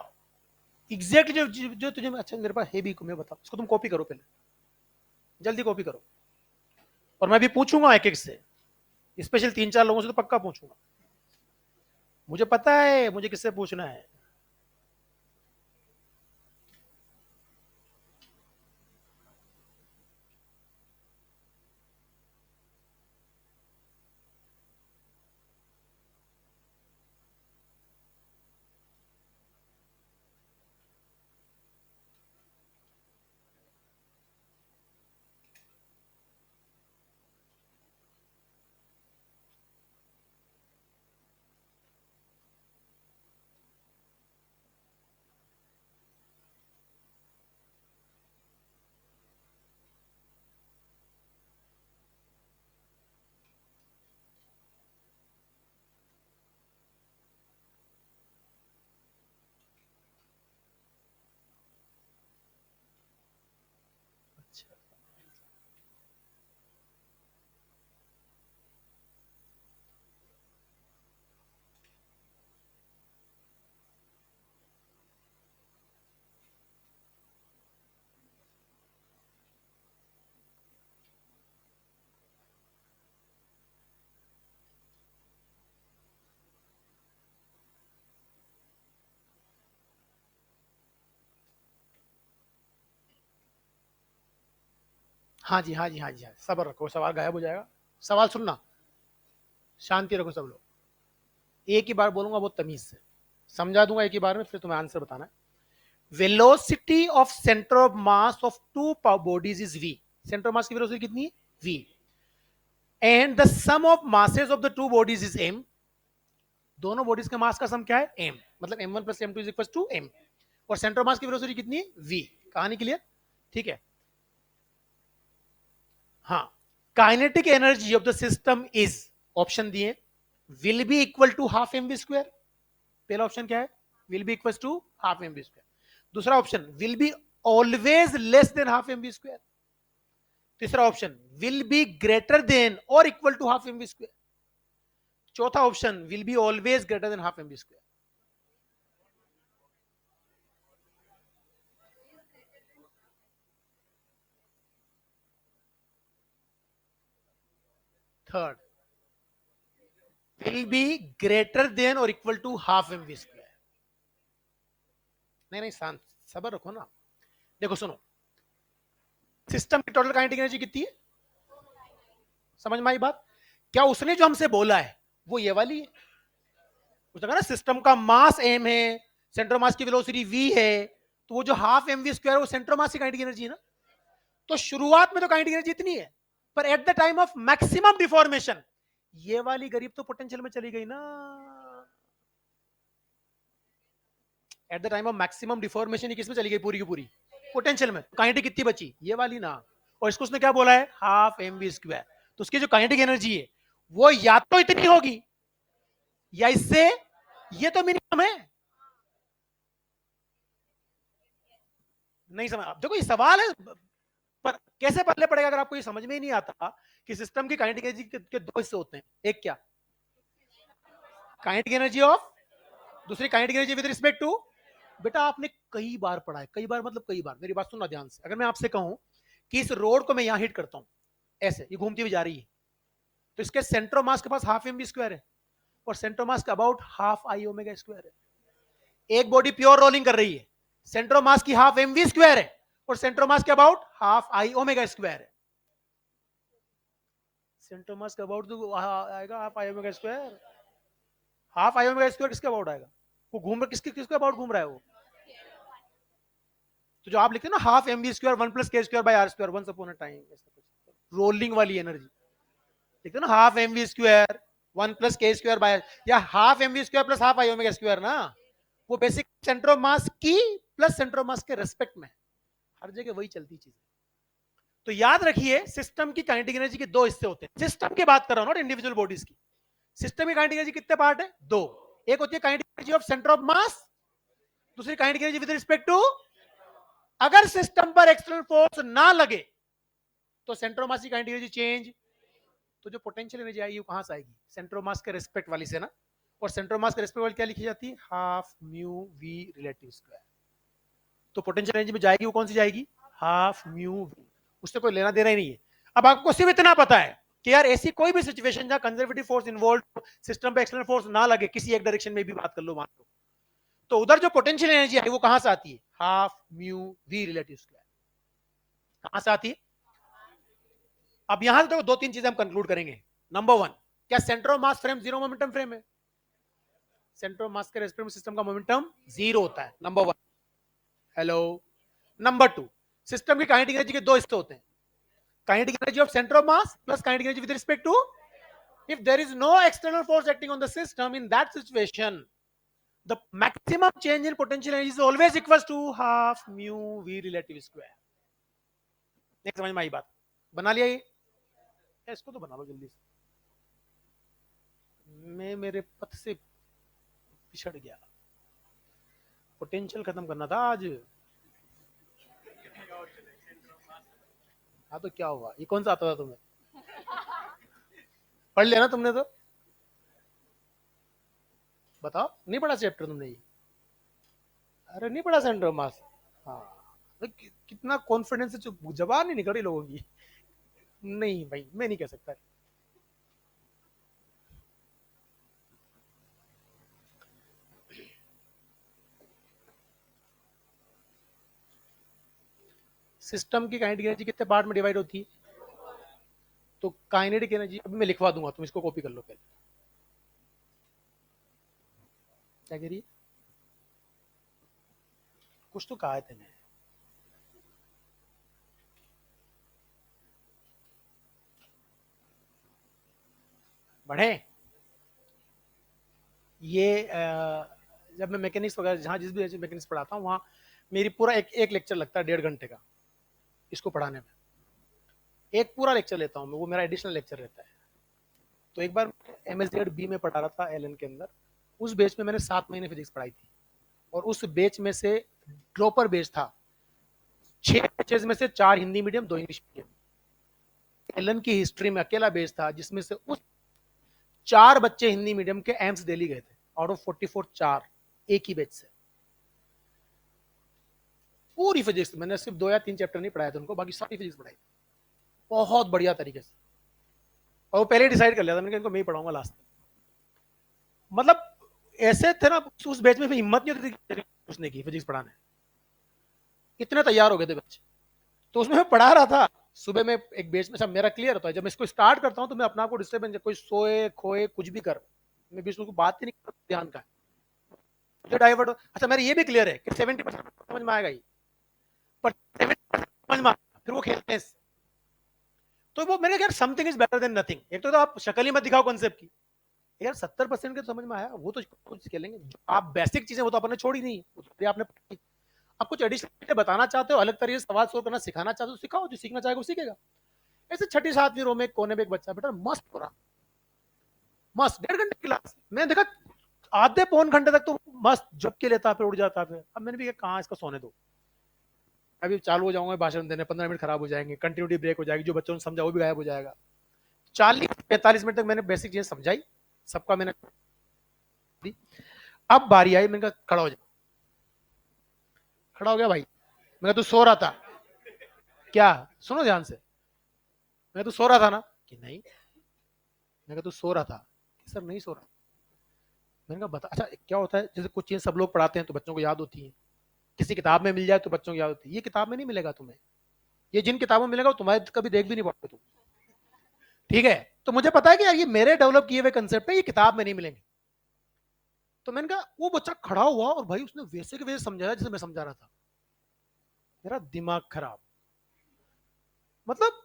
एग्जैक्टली जो तुझे, अच्छा मेरे पास है भी, मैं बता, उसको तुम कॉपी करो, पहले जल्दी कॉपी करो. और मैं भी पूछूंगा एक एक से, स्पेशल 3-4 लोगों से तो पक्का पूछूंगा. मुझे पता है मुझे किससे पूछना है. अच्छा, हाँ जी हाँ जी हाँ जी हाँ, सब्र रखो, सवाल गायब हो जाएगा. सवाल सुनना, शांति रखो सब लोग. एक ही बार बोलूंगा बहुत तमीज से, समझा दूंगा एक ही बार में, फिर तुम्हें आंसर बताना है. Velocity of centre of mass of two bodies is v. Centre of mass की वेलोसिटी कितनी है? v. And the sum of masses of the two bodies is m. दोनों बॉडीज के मास का सम क्या है? m. मतलब m1 plus m2 is equal to m. और सेंटर ऑफ मास की वेलोसिटी कितनी है? v. कहानी क्लियर? ठीक है. हाँ. Kinetic energy of the system is, option दिए, will be equal to half M we square. पहला ऑप्शन क्या है? Will be equal to half M we square. दूसरा option, will be always less than half M we square. तीसरा option, will be greater than और equal to half M we square. चौथा option, will be always greater than half M we square. Third, will be greater than और equal to half M we square. नहीं नहीं, शांत, सबर रखो ना. देखो सुनो, सिस्टम की टोटल काइनेटिक एनर्जी कितनी है? समझ में आई बात? क्या उसने जो हमसे बोला है वो ये वाली है? उसने कहा ना सिस्टम का मास m है, सेंटर मास की वेलोसिटी v है, तो वो जो हाफ एम वी स्क्वायर वो सेंटर मास की काइनेटिक एनर्जी है ना. तो शुरुआत में तो काइनेटिक एनर्जी इतनी है, पर at the time of maximum deformation ये वाली गरीब तो पोटेंशियल में चली गई ना. At the time of maximum deformation ये किसमें चली गई? पूरी की पूरी पोटेंशियल में. काइनेटिक कितनी बची? ये वाली ना. और इसको उसने क्या बोला है? Half M we square. तो उसकी जो काइनेटिक एनर्जी है वो या तो इतनी होगी या इससे, ये तो मिनिमम है. नहीं समझ? देखो ये सवाल है, पर कैसे पल्ले पड़ेगा अगर आपको ये समझ में ही नहीं आता कि सिस्टम की काइनेटिक एनर्जी के 2 हिस्से होते हैं. एक क्या? काइनेटिक एनर्जी ऑफ, दूसरी kinetic energy with respect to. बेटा आपने कई बार पढ़ा है, कई बार मतलब कई बार. मेरी बात सुनना ध्यान से. अगर मैं आपसे कहूं कि इस रोड को मैं यहां हिट करता हूं, ऐसे ये घूमती हुई जा रही है, तो इसके सेंटर ऑफ मास के पास हाफ एम वी स्क्वायर है और सेंटर ऑफ मास का about half I omega square है. एक बॉडी प्योर रोलिंग कर रही है, सेंटर ऑफ मास की हाफ एम वी स्क्वायर है और सेंटर ऑफ मास के about half I omega square है. सेंटर मास का अबाउट तो आएगा half I omega square. Half I omega square किसके अबाउट आएगा? वो घूम रहा, किसके किसके अबाउट घूम रहा है वो? तो जो आप लिखते हैं ना half M we square 1 + k² / r² 1/टाइम, रोलिंग वाली एनर्जी लिखते हैं ना, half M we square 1 + k² या half M we square plus half I omega square ना, वो बेसिक सेंटर ऑफ मास की प्लस सेंटर ऑफ मास के रेस्पेक्ट में, हर जगह वही चलती चीज। तो याद रखिए सिस्टम की काइनेटिक एनर्जी के दो हिस्से होते हैं, सिस्टम की बात कर रहा हूं ना, इंडिविजुअल बॉडीज की। सिस्टम की काइनेटिक एनर्जी कितने पार्ट है? दो। एक होती है kinetic energy of centre of mass, दूसरी kinetic energy with respect to, अगर सिस्टम पर एक्सटर्नल फोर्स ना लगे तो सेंटर ऑफ मास की काइनेटिक एनर्जी चेंज, तो जो पोटेंशियल एनर्जी आएगी वो कहां से आएगी? सेंटर ऑफ मास के रिस्पेक्ट वाली से ना, और सेंटर ऑफ मास के रिस्पेक्ट वाली क्या लिखी जाती है? Half mu we relative square. तो पोटेंशियल एनर्जी में जाएगी वो कौन सी जाएगी? हाफ म्यू वी, उससे कोई लेना देना ही नहीं है। अब आपको सिर्फ इतना पता है कि यार ऐसी कोई भी सिचुएशन जहां कंजर्वेटिव फोर्स इन्वॉल्व, सिस्टम पे एक्सटर्नल फोर्स ना लगे, किसी एक डायरेक्शन में भी बात कर लो मान लो, तो उधर जो पोटेंशियल एनर्जी है वो कहां से आती है? Half mu we relative square. कहां से आती है? अब यहां से तो दो तीन चीजें हम कंक्लूड करेंगे। नंबर वन, क्या centre of mass frame zero momentum frame है? सेंटर ऑफ मास के रेस्पेक्ट में सिस्टम का मोमेंटम जीरो होता है, number one. Hello. Number two, system की काइनेटिक एनर्जी के दो हिस्से होते हैं, kinetic energy of centre of mass plus kinetic energy with respect to, if there is no external force acting on the system, in that situation the maximum change in potential energy is always equals to half mu v relative square। नहीं समझ में आई बात? बना लिया ये? इसको तो बना लो जल्दी से, मैं मेरे पथ से पिछड़ गया, पोटेंशियल खत्म करना था आज। हाँ तो क्या हुआ, ये कौन सा आता था तुम्हें? पढ़ लिया ना तुमने तो? बताओ, नहीं पढ़ा चैप्टर तुमने ये? अरे नहीं पढ़ा सेंटर ऑफ मास? हाँ, तो कितना कॉन्फिडेंस से जवाब नहीं निकल रही लोगों की। नहीं भाई मैं नहीं कह सकता। सिस्टम की काइनेटिक एनर्जी कितने पार्ट में डिवाइड होती है? तो काइनेटिक एनर्जी अभी मैं लिखवा दूंगा, तुम इसको कॉपी कर लो पहले। क्या कह रही है? कुछ तो कहा है तेने। बढ़े ये जब मैं मैकेनिक्स वगैरह जहाँ जिस भी मैकेनिक्स पढ़ाता हूँ वहाँ मेरी पूरा एक लेक्चर लगता है 1.5 घंटे का इसको पढ़ाने में, एक पूरा लेक्चर लेता हूँ मैं, वो मेरा एडिशनल लेक्चर रहता है। तो एक बार MSZ बी में पढ़ा रहा था LN के अंदर, उस बेच में मैंने 7 महीने फिजिक्स पढ़ाई थी, और उस बेच में से ड्रॉपर बेच था, 6 बैचेज में से 4 Hindi medium 2 English medium. LN की हिस्ट्री में अकेला बेच था जिसमें से उस 4 बच्चे हिंदी मीडियम के एम्स दिल्ली गए थे, आउट ऑफ 44 4 एक ही बेच से। पूरी फिजिक्स मैंने सिर्फ 2 या 3 चैप्टर नहीं पढ़ाया था उनको, बाकी सारी फिजिक्स पढ़ाई बहुत बढ़िया तरीके से, और वो पहले डिसाइड कर लिया था मैंने इनको मैं ही पढ़ाऊंगा लास्ट तक। मतलब ऐसे थे ना उस बैच में हिम्मत नहीं होती थी पूछने की फिजिक्स पढ़ाने, इतने तैयार हो गए थे बच्चे। तो उसमें मैं पढ़ा रहा था, सुबह में एक बैच में सब मेरा क्लियर होता है, जब मैं इसको स्टार्ट करता हूँ तो मैं अपना आपको डिस्टर्बेंस, कोई सोए खोए कुछ भी कर, मैं बीच में बात ही नहीं करता ध्यान का, जो डाइवर्ट हो। अच्छा मेरा ये भी क्लियर है कि 70% समझ में आएगा ही, पर 70% समझ में फिर वो खेलते हैं। तो वो मैंने कहा something is better than nothing. एक तो आप शक्ल ही मत दिखाओ कॉन्सेप्ट की, यार 70% के तो समझ में आया, वो तो कुछ खेलेंगे। आप बेसिक चीजें वो तो अपने छोड़ी नहीं, आपने आप कुछ एडिशनल बताना चाहते हो, अलग तरीके से सवाल सोल्व करना सिखाना चाहते हो, सिखाओ, जो सीखना चाहेगा वो सीखेगा। ऐसे 6ठी 7वीं रो में कोने में एक बच्चा बेटा मस्त हो रहा, मस्त 1.5 घंटे की क्लास मैंने देखा, आधे पौन घंटे तक तो मस्त झपके लेता फिर उड़ जाता। फिर अब मैंने भी कहा इसको सोने दो, अभी चालू हो जाऊंगा भाषण देने, 15 मिनट खराब हो जाएंगे, कंटिन्यूटी ब्रेक हो जाएगी, जो बच्चों ने समझा वो भी गायब हो जाएगा। 40-45 मिनट तक मैंने बेसिक चीजें समझाई, सबका मैंने। अब बारी आई, मैंने कहा खड़ा हो जा, खड़ा हो गया भाई। मैं तू सो रहा था क्या? सुनो ध्यान से, मैं तू सो रहा था ना? कि नहीं। मैं कहा तू सो रहा था? कि सर नहीं सो रहा। मैंने कहा बता। अच्छा क्या होता है, जैसे कुछ चीजें सब लोग पढ़ाते हैं तो बच्चों को याद होती है, किसी किताब में मिल जाए तो बच्चों को याद होती है, ये किताब में नहीं मिलेगा तुम्हें, ये जिन किताबों में मिलेगा वो तुम्हारे कभी देख भी नहीं पाओगे तुम, ठीक है? तो मुझे पता है कि यार ये मेरे डेवलप किए हुए कंसेप्ट है, ये किताब में नहीं मिलेंगे। तो मैंने कहा, वो बच्चा खड़ा हुआ और भाई उसने वैसे के वैसे समझाया जैसे मैं समझा रहा था। मेरा दिमाग खराब। मतलब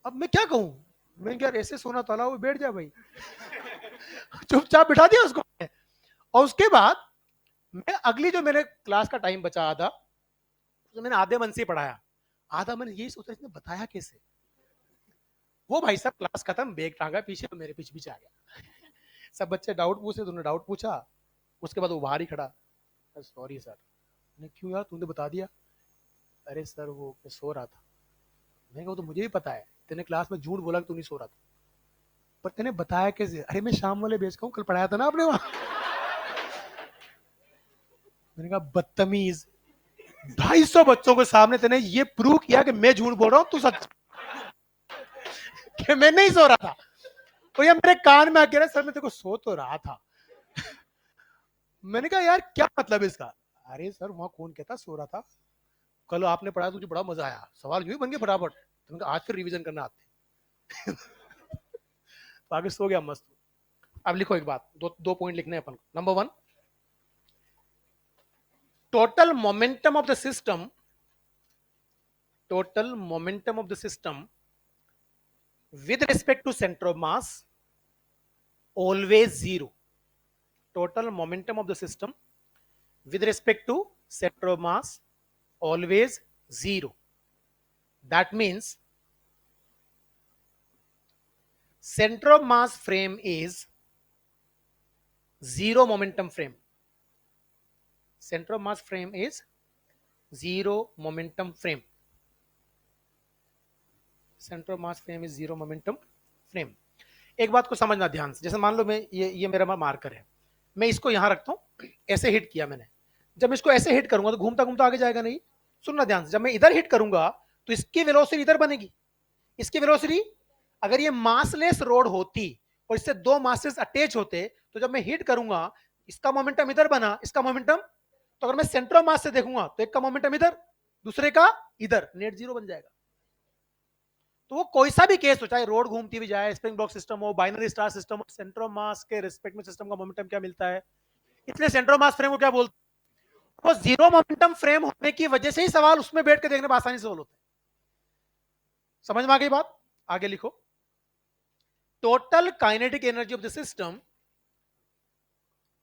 अब मैं क्या कहूं? मैं क्या ऐसे सोना ताला वो बैठ जा भाई। चुपचाप बिठा दिया उसको। और उसके बाद मैं अगली जो मैंने क्लास का टाइम बचा था, तो मैंने आधे मन से ही पढ़ाया। आधा मैंने यही सोचा इसने बताया कैसे। वो भाई साहब क्लास खत्म, बैग टांगा पीछे, तो मेरे पीछे पीछे आ गया। सब बच्चे डाउट पूछे, तुमने डाउट पूछा। उसके बाद वो बाहर ही खड़ा, सॉरी सर। मैंने क्यों यार, तुमने बता दिया। अरे सर वो मैं सो रहा था। मैंने कहा वो तो मुझे भी पता है, तेने क्लास में झूठ बोला कि तू नहीं सो रहा था, पर तेने बताया कैसे? अरे मैं शाम वाले बेच का हूँ, कल पढ़ाया था ना आपने वहां। मैंने कहा बदतमीज, 250 बच्चों के सामने तेने ये प्रूव किया कि मैं झूठ बोल रहा हूँ, तू सच कि मैं नहीं सो रहा था। तो ये मेरे कान में आके, सर मैं तेरे को सो तो रहा था। मैंने कहा यार क्या मतलब इसका? अरे सर वहां कौन कहता सो रहा था, कल आपने पढ़ाया तुझे बड़ा मजा आया, सवाल यूं ही बन गए फटाफट। तो आज फिर रिवीजन करना आते। तो आगे सो गया मस्त। अब लिखो एक बात, दो दो पॉइंट लिखने हैं अपन को। Number one, total momentum of the system, total momentum of the system with respect to center of mass always zero. Total momentum of the system with respect to center of mass always zero. That means center of mass frame is zero momentum frame. Center of mass frame is zero momentum frame. Center of mass frame is zero momentum frame. एक बात को समझना ध्यान से, जैसे मान लो मैं ये मेरा मार्कर है, मैं इसको यहां रखता हूं, ऐसे हिट किया मैंने। जब इसको ऐसे हिट करूंगा तो घूमता घूमता आगे जाएगा नहीं। सुनना ध्यान से, जब मैं इधर हिट करूंगा तो इसकी वेलोसिटी इधर बनेगी। इसकी वेलोसिटी, अगर ये मासलेस रोड होती और इससे दो मासेस अटैच होते, तो जब मैं हिट करूंगा इसका मोमेंटम इधर बना, इसका मोमेंटम, तो अगर मैं सेंटर ऑफ मास से देखूंगा तो एक का मोमेंटम इधर, दूसरे का इधर, नेट जीरो बन जाएगा। तो वो कोई सा भी केस हो, चाहे रोड घूमती भी जाए, स्प्रिंग ब्लॉक सिस्टम हो, बाइनरी स्टार सिस्टम हो, सेंटर ऑफ मास के रिस्पेक्ट में सिस्टम का मोमेंटम क्या मिलता है। इसलिए सेंटर ऑफ मास फ्रेम को क्या बोलते हैं? वो जीरो मोमेंटम फ्रेम होने की वजह से ही सवाल उसमें बैठ के देखने में आसानी से होते हैं। समझ में आ गई बात? आगे लिखो, total kinetic energy of the system,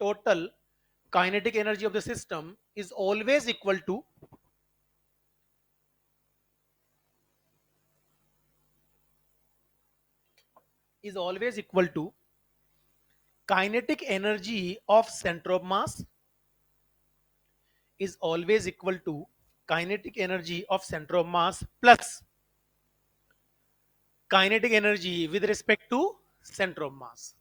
total kinetic energy of the system is always equal to kinetic energy of center of mass, is always equal to kinetic energy of center of mass plus kinetic energy with respect to center of mass.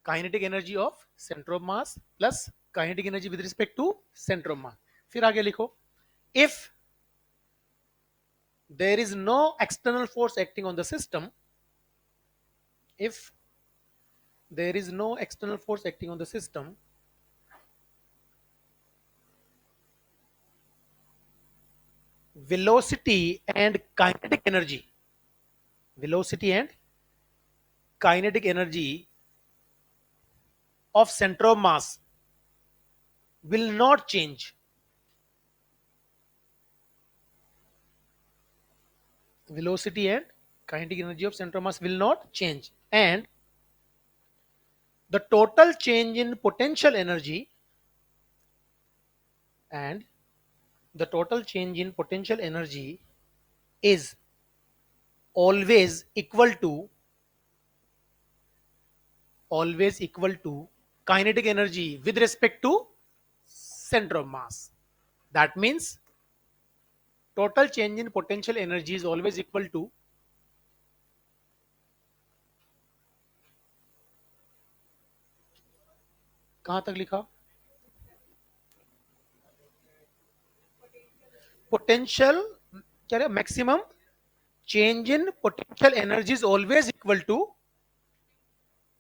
Kinetic energy of center of mass plus kinetic energy with respect to center of mass. फिर आगे लिखो, if there is no external force acting on the system, if there is no external force acting on the system, velocity and kinetic energy, velocity and kinetic energy of center of mass will not change. Velocity and kinetic energy of center of mass will not change, and the total change in potential energy, and the total change in potential energy is always equal to, always equal to kinetic energy with respect to center of mass. That means total change in potential energy is always equal to कहां तक लिखा, potential, क्या है, maximum change in potential energy is always equal to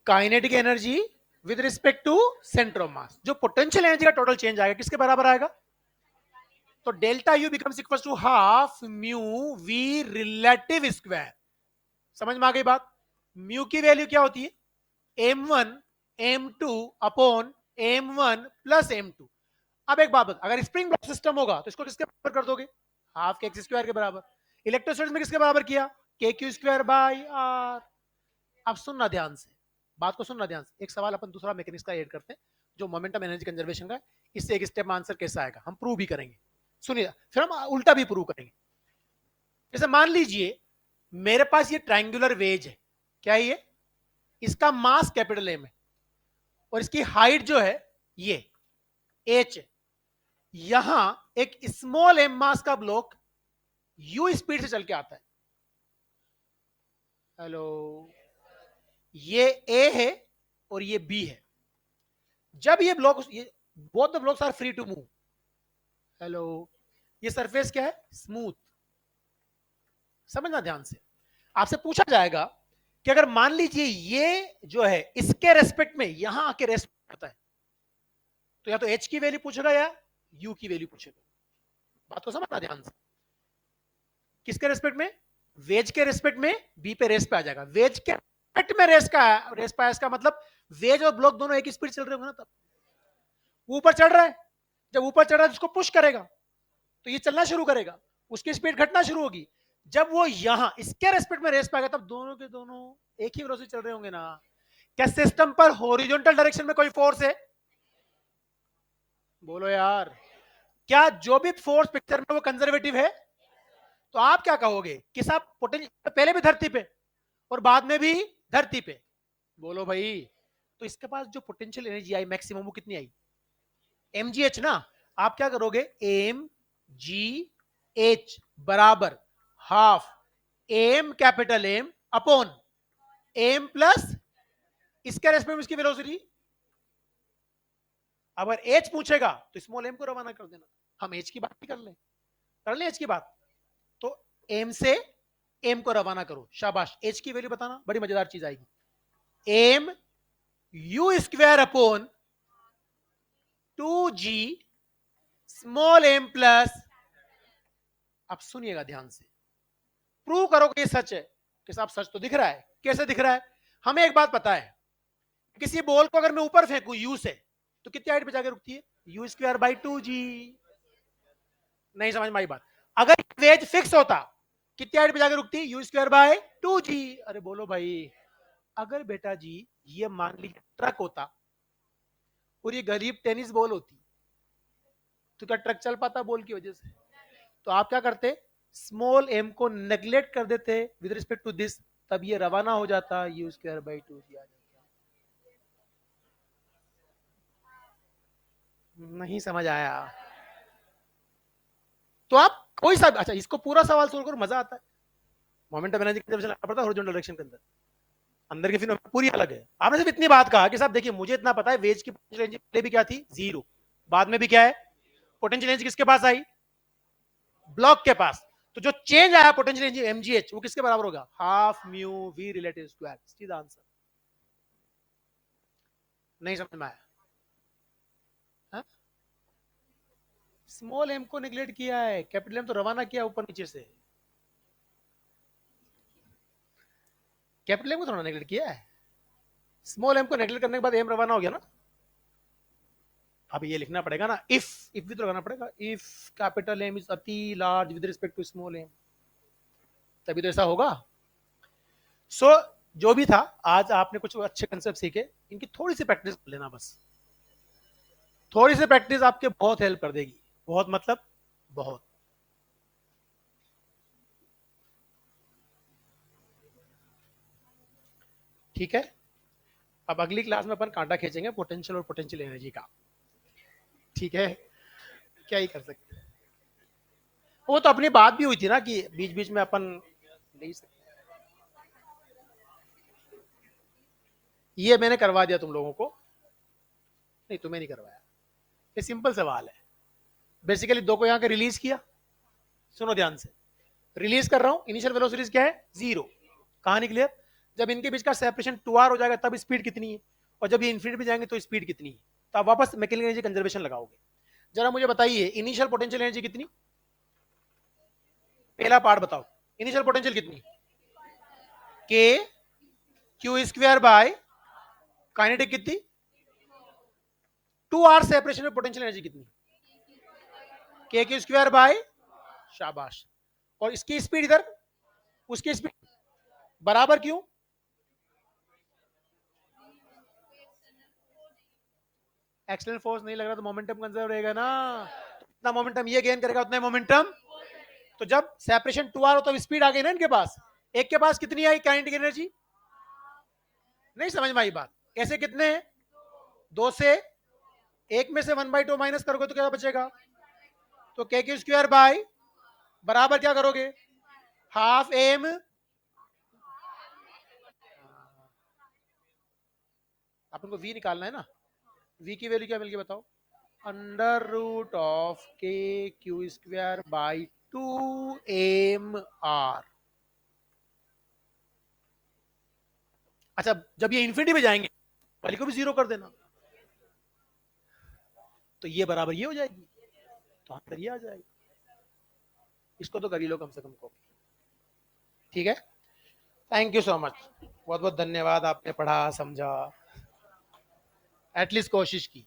kinetic energy with respect to centre of mass. जो potential energy का total change आएगा किसके बराबर आएगा? तो delta U becomes equal to half mu we relative square. समझ में आ गई बात? म्यू की वैल्यू क्या होती है? m1 m2 upon m1 plus m2। अब एक बात, अगर स्प्रिंग ब्लॉक सिस्टम होगा तो इसको किसके बराबर कर दोगे? हाफ के एक्स स्क्वायर के बराबर। इलेक्ट्रोस्टैटिक्स में किसके बराबर किया? के क्यू स्क्वायर बाई आर। अब सुनना ध्यान से, बात को सुनना ध्यान से। एक सवाल अपन दूसरा मैकेनिक्स का ऐड करते हैं, जो मोमेंटम एनर्जी कंजर्वेशन का है। इससे एक स्टेप में आंसर कैसा आएगा हम प्रूव भी करेंगे। सुनिए, फिर हम उल्टा भी प्रूव करेंगे। जैसे मान लीजिए मेरे पास ये ट्रायंगुलर वेज है, क्या है ये? इसका मास कैपिटल एम है और इसकी हाइट जो है ये एच है। यहां एक स्मॉल एम मास का ब्लॉक यू स्पीड से चल के आता है। हेलो, ये ए है और ये बी है। जब ये ब्लॉक, ये both the blocks are free to move. Hello, ये सरफेस क्या है? स्मूथ। समझना ध्यान से। आपसे पूछा जाएगा कि अगर मान लीजिए ये जो है इसके रेस्पेक्ट में यहां आके रेस्ट करता है, तो या तो एच की वैल्यू पूछेगा या यू की वैल्यू पूछेगा। बात को समझना ध्यान से। किसके रेस्पेक्ट में? वेज के रेस्पेक्ट में बी पे रेस पे आ जाएगा। वेज के रेस्पेक्ट में रेस पे इसका मतलब वेज और ब्लॉक दोनों एक ही स्पीड चल रहे होंगे ना। तब ऊपर चढ़ रहा है, जब ऊपर चढ़ रहा है तो उसको पुश करेगा तो ये चलना शुरू करेगा, उसकी स्पीड घटना शुरू होगी। जब वो यहां इसके रेस्पेक्ट में रेस पाएगा तब दोनों के दोनों एक ही वेलोसिटी चल रहे होंगे ना। क्या सिस्टम पर हॉरिजॉन्टल डायरेक्शन में कोई फोर्स है? बोलो यार। क्या जो भी फोर्स पिक्चर में वो कंजर्वेटिव है? तो आप क्या कहोगे कि साहब पोटेंशियल पहले भी धरती पे और बाद में भी धरती पे। बोलो भाई। तो इसके पास जो पोटेंशियल एनर्जी आई मैक्सिमम वो कितनी आई? mgh ना। आप क्या करोगे? एम जी एच बराबर half m capital M upon m plus इसके रेस्पेक्ट में इसकी वेलोसिटी। अगर एच पूछेगा तो स्मॉल एम को रवाना कर देना। हम एच की बात भी कर ले एच की बात। तो एम से एम को रवाना करो, शाबाश। एच की वैल्यू बताना, बड़ी मजेदार चीज आएगी। M u square upon 2g small m plus. अब सुनिएगा ध्यान से, प्रूव करो कि ये सच है। कि साहब सच तो दिख रहा है। कैसे दिख रहा है? हमें एक बात पता है, किसी बॉल को अगर मैं ऊपर फेंकूं यू से तो कितनी हाइट पे जाके रुकती है? You square by 2g। नहीं समझ में आई बात? अगर वेज फिक्स होता कितनी हाइट पे जाके रुकती? You square by 2g। अरे बोलो भाई। अगर बेटा जी ये मान लीजिए ट्रक होता और ये गरीब टेनिस बॉल होती तो क्या ट्रक चल पाता बॉल की वजह से? तो आप क्या करते? स्मॉल एम को नेग्लेक्ट कर देते विद रिस्पेक्ट टू दिस, तब ये रवाना हो जाता, यू स्क्वायर बाई 2g आ जाता। नहीं समझ आया? तो आप कोई सा, अच्छा इसको पूरा सवाल सोल्व करो, मजा आता है। मोमेंटम एनर्जी कंजर्वेशन लगना पड़ता है हॉरिजॉन्टल डायरेक्शन के अंदर। अंदर की फिर पूरी अलग है। आपने सिर्फ इतनी बात कहा कि साहब देखिए मुझे इतना पता है वेज की पोटेंशियल एनर्जी पहले भी क्या थी? जीरो। बाद में भी क्या है? पोटेंशियल एनर्जी किसके पास आई? ब्लॉक के पास। तो जो चेंज आया पोटेंशियल एनर्जी एमजीएच वो किसके बराबर होगा? Half mu we relative square. सीधा आंसर। नहीं समझ में आया? स्मॉल एम को निगलेक्ट किया है, कैपिटल एम तो रवाना किया ऊपर नीचे से। कैपिटल एम को थोड़ा निगलेक्ट किया है। स्मॉल एम को नेगलेक्ट करने के बाद एम रवाना हो गया ना। अब ये लिखना पड़ेगा ना, इफ भी तो लगाना पड़ेगा। इफ कैपिटल एम इज अति large with respect to small m, तभी तो ऐसा होगा। सो जो भी था, आज आपने कुछ अच्छे कंसेप्ट सीखे। इनकी थोड़ी सी प्रैक्टिस कर लेना बस। थोड़ी सी प्रैक्टिस आपके बहुत हेल्प कर देगी। बहुत मतलब बहुत। ठीक है। अब अगली क्लास में अपन कांटा खींचेंगे पोटेंशियल और पोटेंशियल एनर्जी का। ठीक है। क्या ही कर सकते हैं। वो तो अपनी बात भी हुई थी ना कि बीच बीच में अपन ले सकते। ये मैंने करवा दिया तुम लोगों को। नहीं तुम्हें नहीं करवाया। ये सिंपल सवाल है। बेसिकली दो को यहाँ के रिलीज किया। सुनो ध्यान से। रिलीज कर रहा हूं, इनिशियल वेलोसिटी क्या है? जीरो। कहानी क्लियर? जब इनके बीच का सेपरेशन 2r हो जाएगा तब स्पीड कितनी है, और जब ये इन्फिनिटी पे जाएंगे तो स्पीड कितनी है। तो आप वापस मैकेनिकल एनर्जी कंजर्वेशन लगाओगे। जरा मुझे बताइए इनिशियल पोटेंशियल एनर्जी कितनी? पहला पार्ट बताओ। इनिशियल पोटेंशियल कितनी? K q square bye kinetic कितनी? 2r सेपरेशन में पोटेंशियल एनर्जी कितनी? के क्यू स्क्वायर बाय, शाबाश, और इसकी स्पीड इधर, उसकी स्पीड बराबर क्यों? एक्सटर्नल फोर्स नहीं लग रहा तो मोमेंटम कंजर्व रहेगा ना, जितना मोमेंटम ये गेन करेगा उतना मोमेंटम। तो जब सेपरेशन 2r हो तो स्पीड आ गई ना इनके पास। एक के पास कितनी आई काइनेटिक एनर्जी? नहीं समझ में आई बात? ऐसे कितने हैं? दो से, एक में से 1/2 माइनस करोगे तो क्या बचेगा? तो के क्यू स्क्वायर बाय बराबर क्या करोगे? हाफ एम, अपन को वी निकालना है ना, वी की वैल्यू क्या मिल गई बताओ? Under root of k q square by 2m r। अच्छा, जब ये इन्फिनिटी पे जाएंगे वाली को भी जीरो कर देना, तो ये बराबर ये हो जाएगी, तो आंसर ये आ जाएगा। इसको तो कर ही लो कम से कम को। ठीक है, थैंक यू सो मच, बहुत बहुत धन्यवाद, आपने पढ़ा समझा, एटलीस्ट कोशिश की।